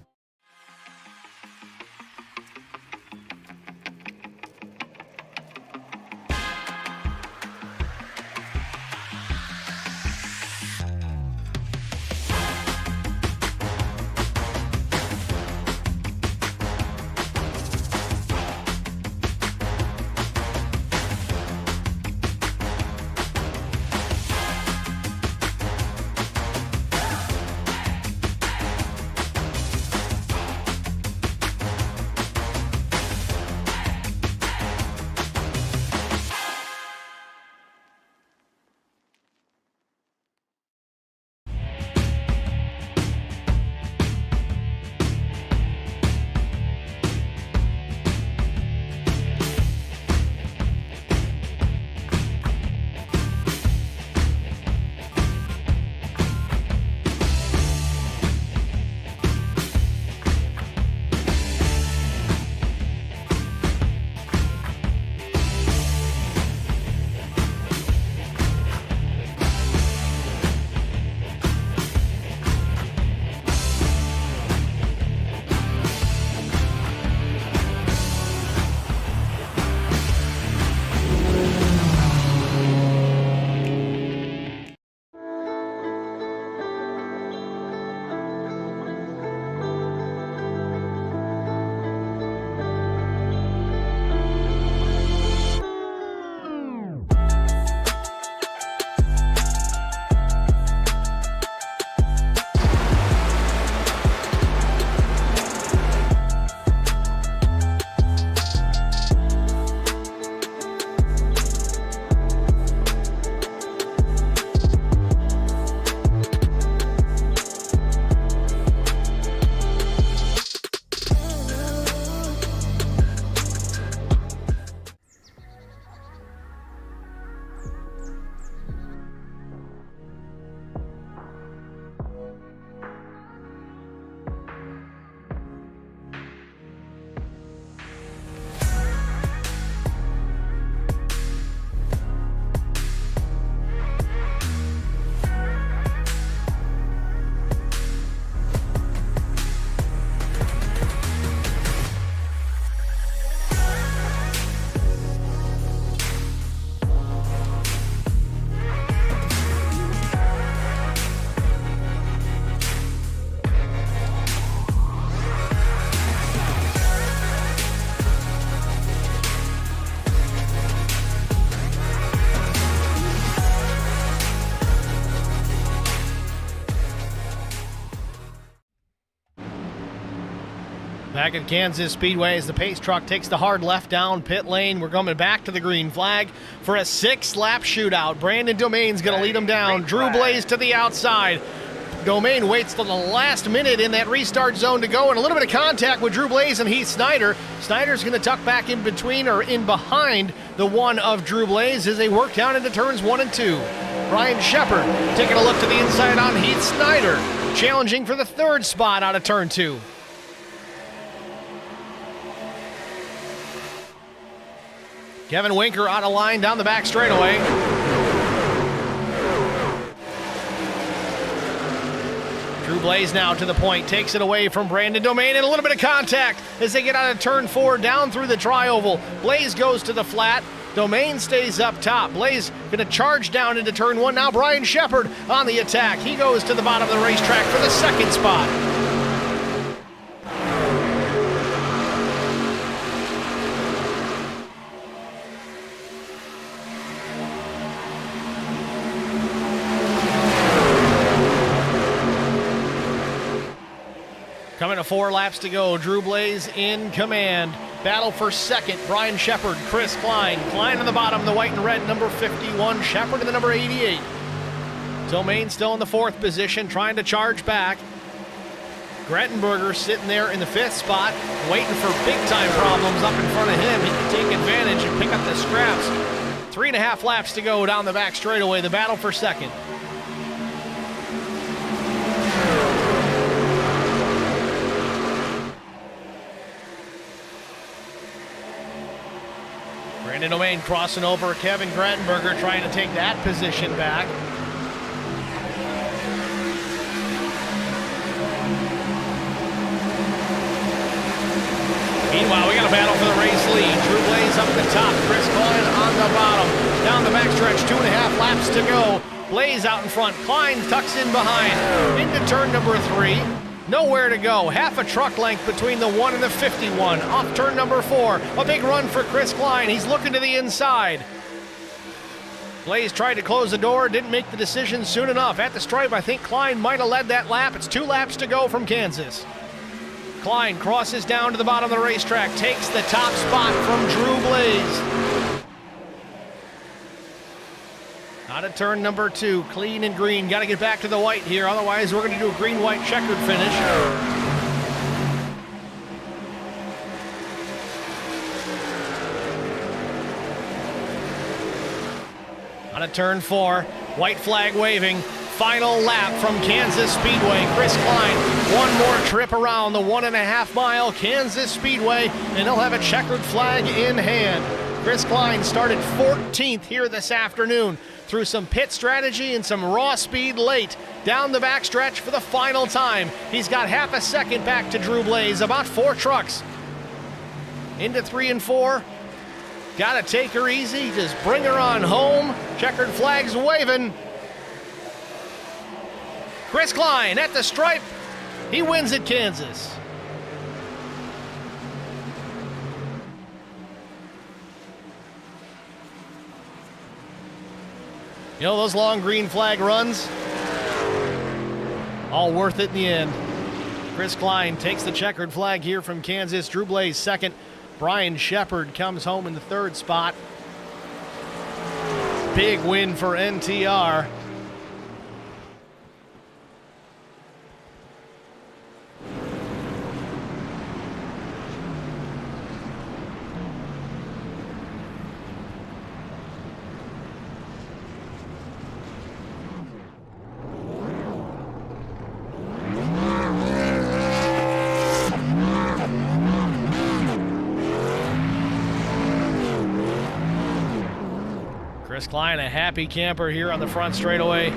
Back at Kansas Speedway as the pace truck takes the hard left down pit lane. We're coming back to the green flag for a 6-lap shootout. Brandon Domain's going to lead them down. Drew Blaze to the outside. Domain waits till the last minute in that restart zone to go, and a little bit of contact with Drew Blaze and Heath Snyder. Snyder's going to tuck back in between or in behind the one of Drew Blaze as they work down into turns 1 and 2. Brian Shepard taking a look to the inside on Heath Snyder, challenging for the 3rd spot out of turn 2. Kevin Winker out of line down the back straightaway. Drew Blaze now to the point, takes it away from Brandon Domain, and a little bit of contact as they get out of turn 4 down through the tri-oval. Blaze goes to the flat. Domain stays up top. Blaze going to charge down into turn 1. Now Brian Shepard on the attack. He goes to the bottom of the racetrack for the 2nd spot. Coming to 4 laps to go. Drew Blaze in command. Battle for 2nd. Brian Shepard, Chris Klein. Klein on the bottom, the white and red, number 51. Shepard in the number 88. Domain still in the 4th position, trying to charge back. Grettenberger sitting there in the 5th spot, waiting for big-time problems up in front of him. He can take advantage and pick up the scraps. 3.5 laps to go down the back straightaway. The battle for 2nd. Brandon Domain crossing over Kevin Grettenberger, trying to take that position back. Meanwhile, we got a battle for the race lead. Drew Blaze up at the top, Chris Klein on the bottom. Down the backstretch, 2.5 laps to go. Blaze out in front, Klein tucks in behind. Into turn number 3. Nowhere to go. Half a truck length between the 1 and the 51. Off turn number 4. A big run for Chris Klein. He's looking to the inside. Blaze tried to close the door, didn't make the decision soon enough. At the stripe, I think Klein might have led that lap. It's 2 laps to go from Kansas. Klein crosses down to the bottom of the racetrack, takes the top spot from Drew Blaze. Out of turn number 2, clean and green. Got to get back to the white here, otherwise we're going to do a green-white checkered finish. Out of turn 4, white flag waving. Final lap from Kansas Speedway. Chris Klein, one more trip around the 1.5 mile Kansas Speedway, and he'll have a checkered flag in hand. Chris Klein started 14th here this afternoon through some pit strategy and some raw speed late down the backstretch for the final time. He's got half a second back to Drew Blaze, about 4 trucks. Into 3 and 4. Gotta take her easy, just bring her on home. Checkered flags waving. Chris Klein at the stripe. He wins at Kansas. You know, those long green flag runs, all worth it in the end. Chris Klein takes the checkered flag here from Kansas. Drew Blaze second. Brian Shepard comes home in the 3rd spot. Big win for NTR. Chris Klein, a happy camper here on the front straightaway.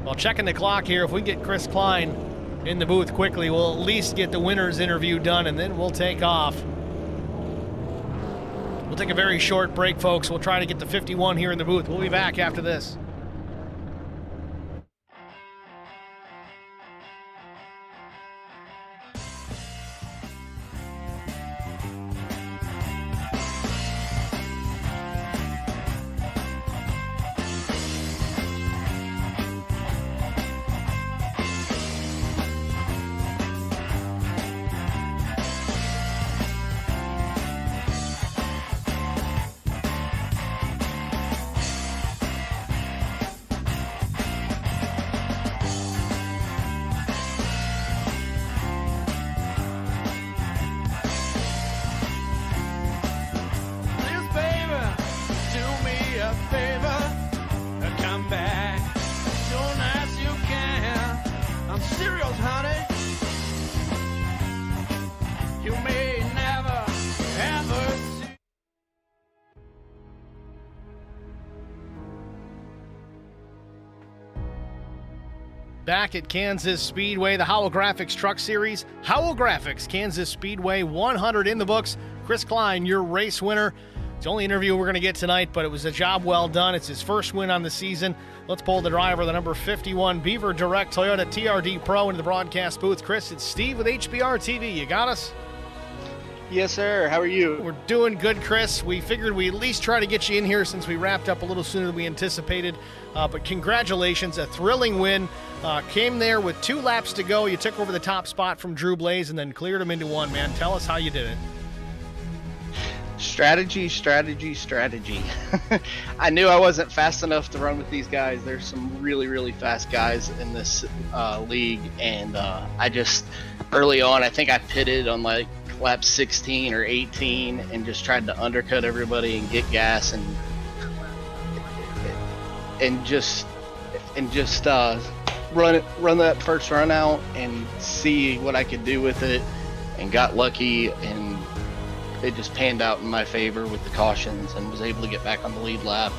Well, checking the clock here, if we get Chris Klein in the booth quickly, we'll at least get the winner's interview done, and then we'll take off. We'll take a very short break, folks. We'll try to get the 51 here in the booth. We'll be back after this. Back at Kansas Speedway, the Holographics Truck Series. Holographics Kansas Speedway 100 in the books. Chris Klein, your race winner. It's the only interview we're going to get tonight, but it was a job well done. It's his first win on the season. Let's pull the driver, the number 51 Beaver Direct Toyota TRD Pro, into the broadcast booth. Chris, it's Steve with HBR TV. You got us? Yes, sir. How are you? We're doing good, Chris. We figured we'd at least try to get you in here since we wrapped up a little sooner than we anticipated. But congratulations, a thrilling win. Came there with 2 laps to go. You took over the top spot from Drew Blaze and then cleared him into one, man. Tell us how you did it. Strategy. I knew I wasn't fast enough to run with these guys. There's some really, really fast guys in this league. And I just, early on, I think I pitted on like lap 16 or 18 and just tried to undercut everybody and get gas and just run that first run out and see what I could do with it, and got lucky, and it just panned out in my favor with the cautions and was able to get back on the lead lap.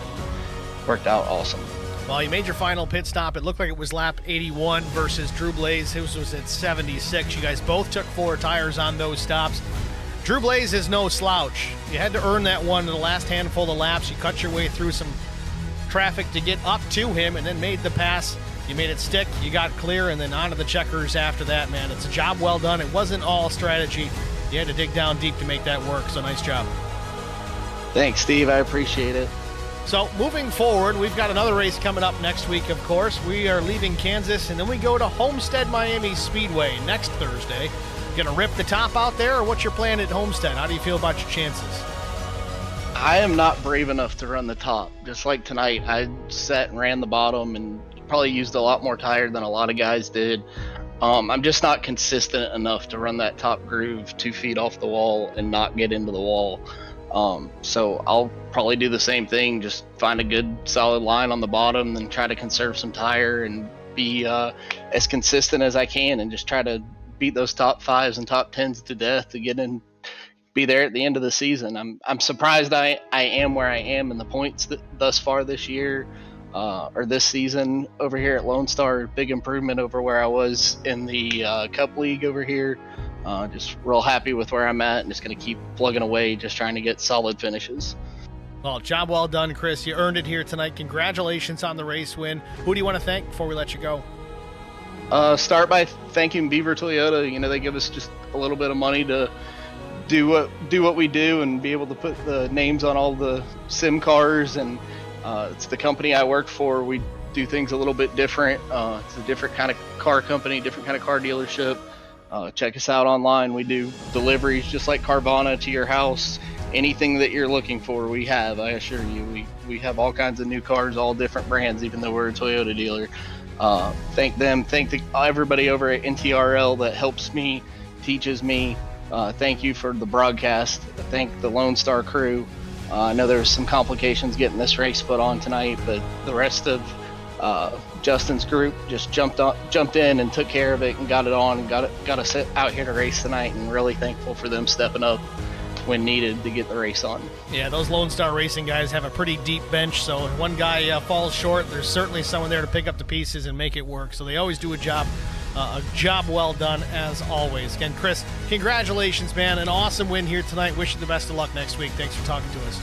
Worked out awesome. Well, you made your final pit stop. It looked like it was lap 81 versus Drew Blaze. His was at 76. You guys both took 4 tires on those stops. Drew Blaze is no slouch. You had to earn that one in the last handful of laps. You cut your way through some traffic to get up to him and then made the pass. You made it stick. You got clear, and then onto the checkers after that, man. It's a job well done. It wasn't all strategy. You had to dig down deep to make that work, so nice job. Thanks, Steve. I appreciate it. So moving forward, we've got another race coming up next week, of course. We are leaving Kansas, and then we go to Homestead Miami Speedway next Thursday. Going to rip the top out there, or what's your plan at Homestead? How do you feel about your chances? I am not brave enough to run the top. Just like tonight, I sat and ran the bottom and probably used a lot more tire than a lot of guys did. I'm just not consistent enough to run that top groove 2 feet off the wall and not get into the wall. So I'll probably do the same thing, just find a good solid line on the bottom and try to conserve some tire and be as consistent as I can and just try to beat those top 5s and top 10s to death to get in, be there at the end of the season. I'm surprised I am where I am in the points thus far this year, or this season over here at Lonestar. Big improvement over where I was in the Cup League over here. Just real happy with where I'm at, and just going to keep plugging away, just trying to get solid finishes. Well, job well done, Chris. You earned it here tonight. Congratulations on the race win. Who do you want to thank before we let you go? Start by thanking Beaver Toyota. You know, they give us just a little bit of money to do what we do and be able to put the names on all the sim cars, and it's the company I work for. We do things a little bit different. It's a different kind of car company, different kind of car dealership. Check us out online. We do deliveries just like Carvana to your house. Anything that you're looking for, we have. I assure you, we have all kinds of new cars, all different brands, even though we're a Toyota dealer. Thank them. Thank everybody over at NTRL that helps me, teaches me. Thank you for the broadcast. Thank the Lonestar crew. I know there was some complications getting this race put on tonight, but the rest of Justin's group just jumped in and took care of it and got it on and got us out here to race tonight, and really thankful for them stepping up when needed to get the race on. Yeah, those Lone Star Racing guys have a pretty deep bench, so if one guy falls short, there's certainly someone there to pick up the pieces and make it work. So they always do a job well done, as always. Again, Chris, congratulations, man. An awesome win here tonight. Wish you the best of luck next week. Thanks for talking to us.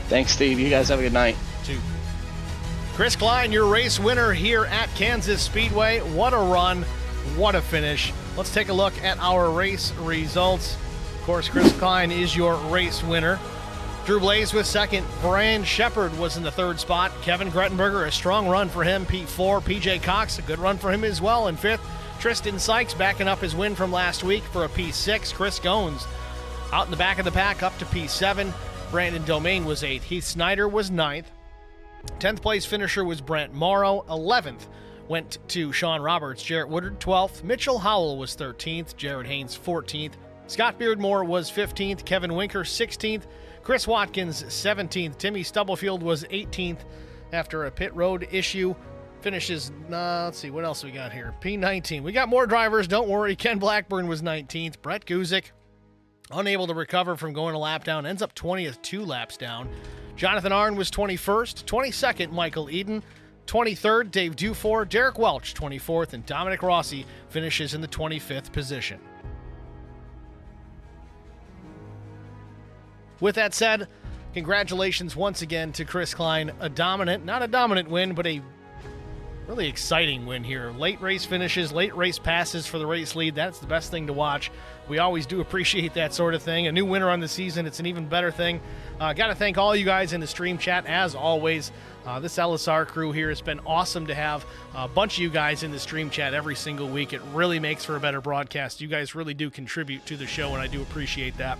Thanks, Steve. You guys have a good night. Too. Chris Klein, your race winner here at Kansas Speedway. What a run. What a finish. Let's take a look at our race results. Of course, Chris Klein is your race winner. Drew Blaze was second. Brian Shepard was in the third spot. Kevin Grettenberger, a strong run for him. P4. PJ Cox, a good run for him as well in fifth. Tristan Sykes backing up his win from last week for a P6. Chris Goins out in the back of the pack up to P7. Brandon Domain was 8th. Heath Snyder was 9th. 10th place finisher was Brent Morrow. 11th went to Sean Roberts. Jarrett Woodard 12th. Mitchell Howell was 13th. Jared Haynes 14th. Scott Beardmore was 15th. Kevin Winker 16th. Chris Watkins 17th. Timmy Stubblefield was 18th after a pit road issue. Finishes, let's see, what else we got here? P19. We got more drivers, don't worry. Ken Blackburn was 19th. Brett Guzik, unable to recover from going a lap down, ends up 20th, 2 laps down. Jonathan Arnn was 21st. 22nd, Michael Eden. 23rd, Dave Dufour, Derek Welch, 24th, and Dominic Rossi finishes in the 25th position. With that said, congratulations once again to Chris Klein. Not a dominant win, but a really exciting win here. Late race finishes, late race passes for the race lead. That's the best thing to watch. We always do appreciate that sort of thing. A new winner on the season, it's an even better thing. Got to thank all you guys in the stream chat, as always. This LSR crew here, has been awesome to have a bunch of you guys in the stream chat every single week. It really makes for a better broadcast. You guys really do contribute to the show, and I do appreciate that.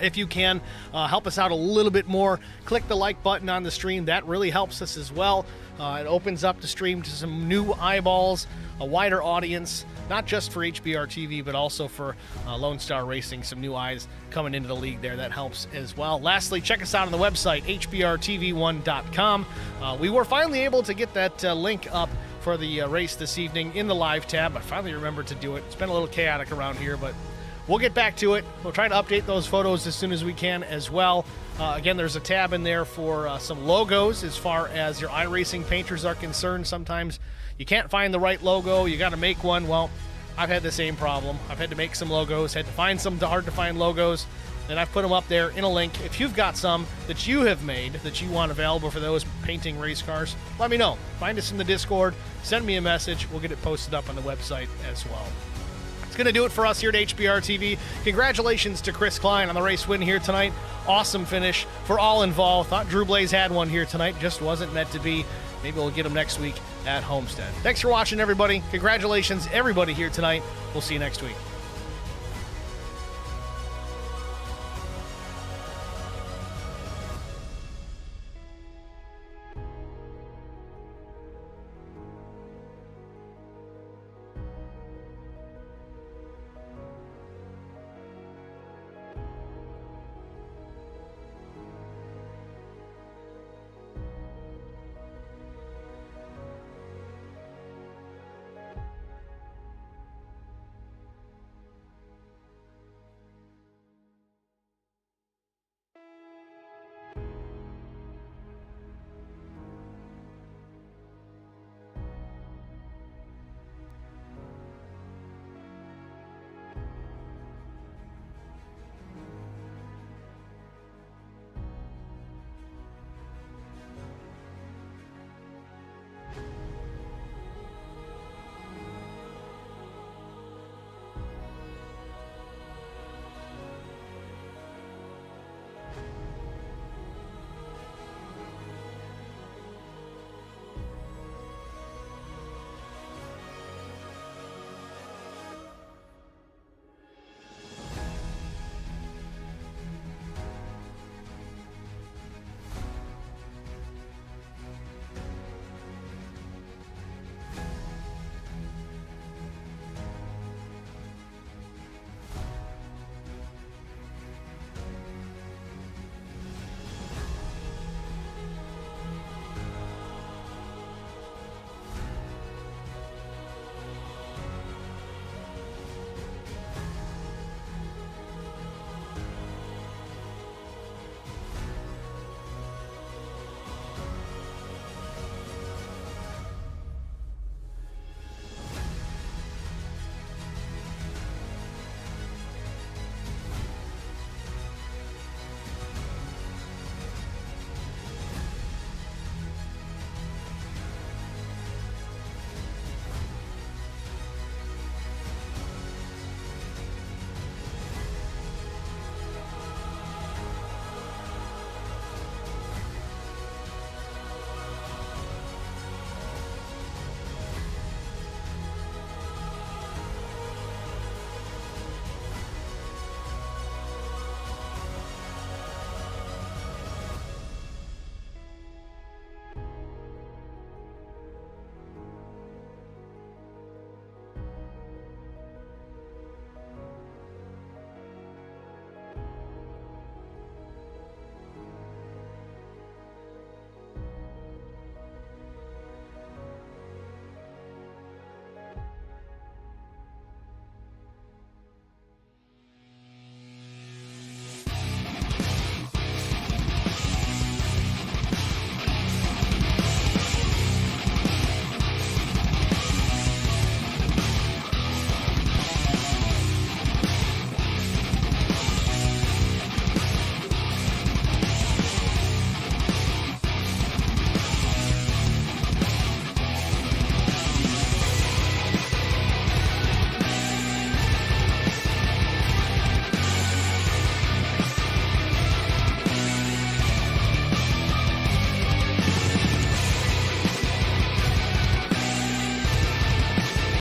If you can, help us out a little bit more, click the like button on the stream. That really helps us as well. It opens up the stream to some new eyeballs, a wider audience, not just for HBR TV, but also for Lonestar Racing, some new eyes coming into the league there. That helps as well. Lastly, check us out on the website, hbrtv1.com. We were finally able to get that link up for the race this evening in the live tab. I finally remembered to do it. It's been a little chaotic around here, but we'll get back to it. We'll try to update those photos as soon as we can as well. Again, there's a tab in there for some logos as far as your iRacing painters are concerned. Sometimes you can't find the right logo. You got to make one. Well, I've had the same problem. I've had to make some logos, had to find some hard-to-find logos, and I've put them up there in a link. If you've got some that you have made that you want available for those painting race cars, let me know. Find us in the Discord. Send me a message. We'll get it posted up on the website as well. It's going to do it for us here at HBR TV. Congratulations to Chris Klein on the race win here tonight. Awesome finish for all involved. Thought Drew Blaze had one here tonight. Just wasn't meant to be. Maybe we'll get him next week at Homestead. Thanks for watching, everybody. Congratulations, everybody here tonight. We'll see you next week.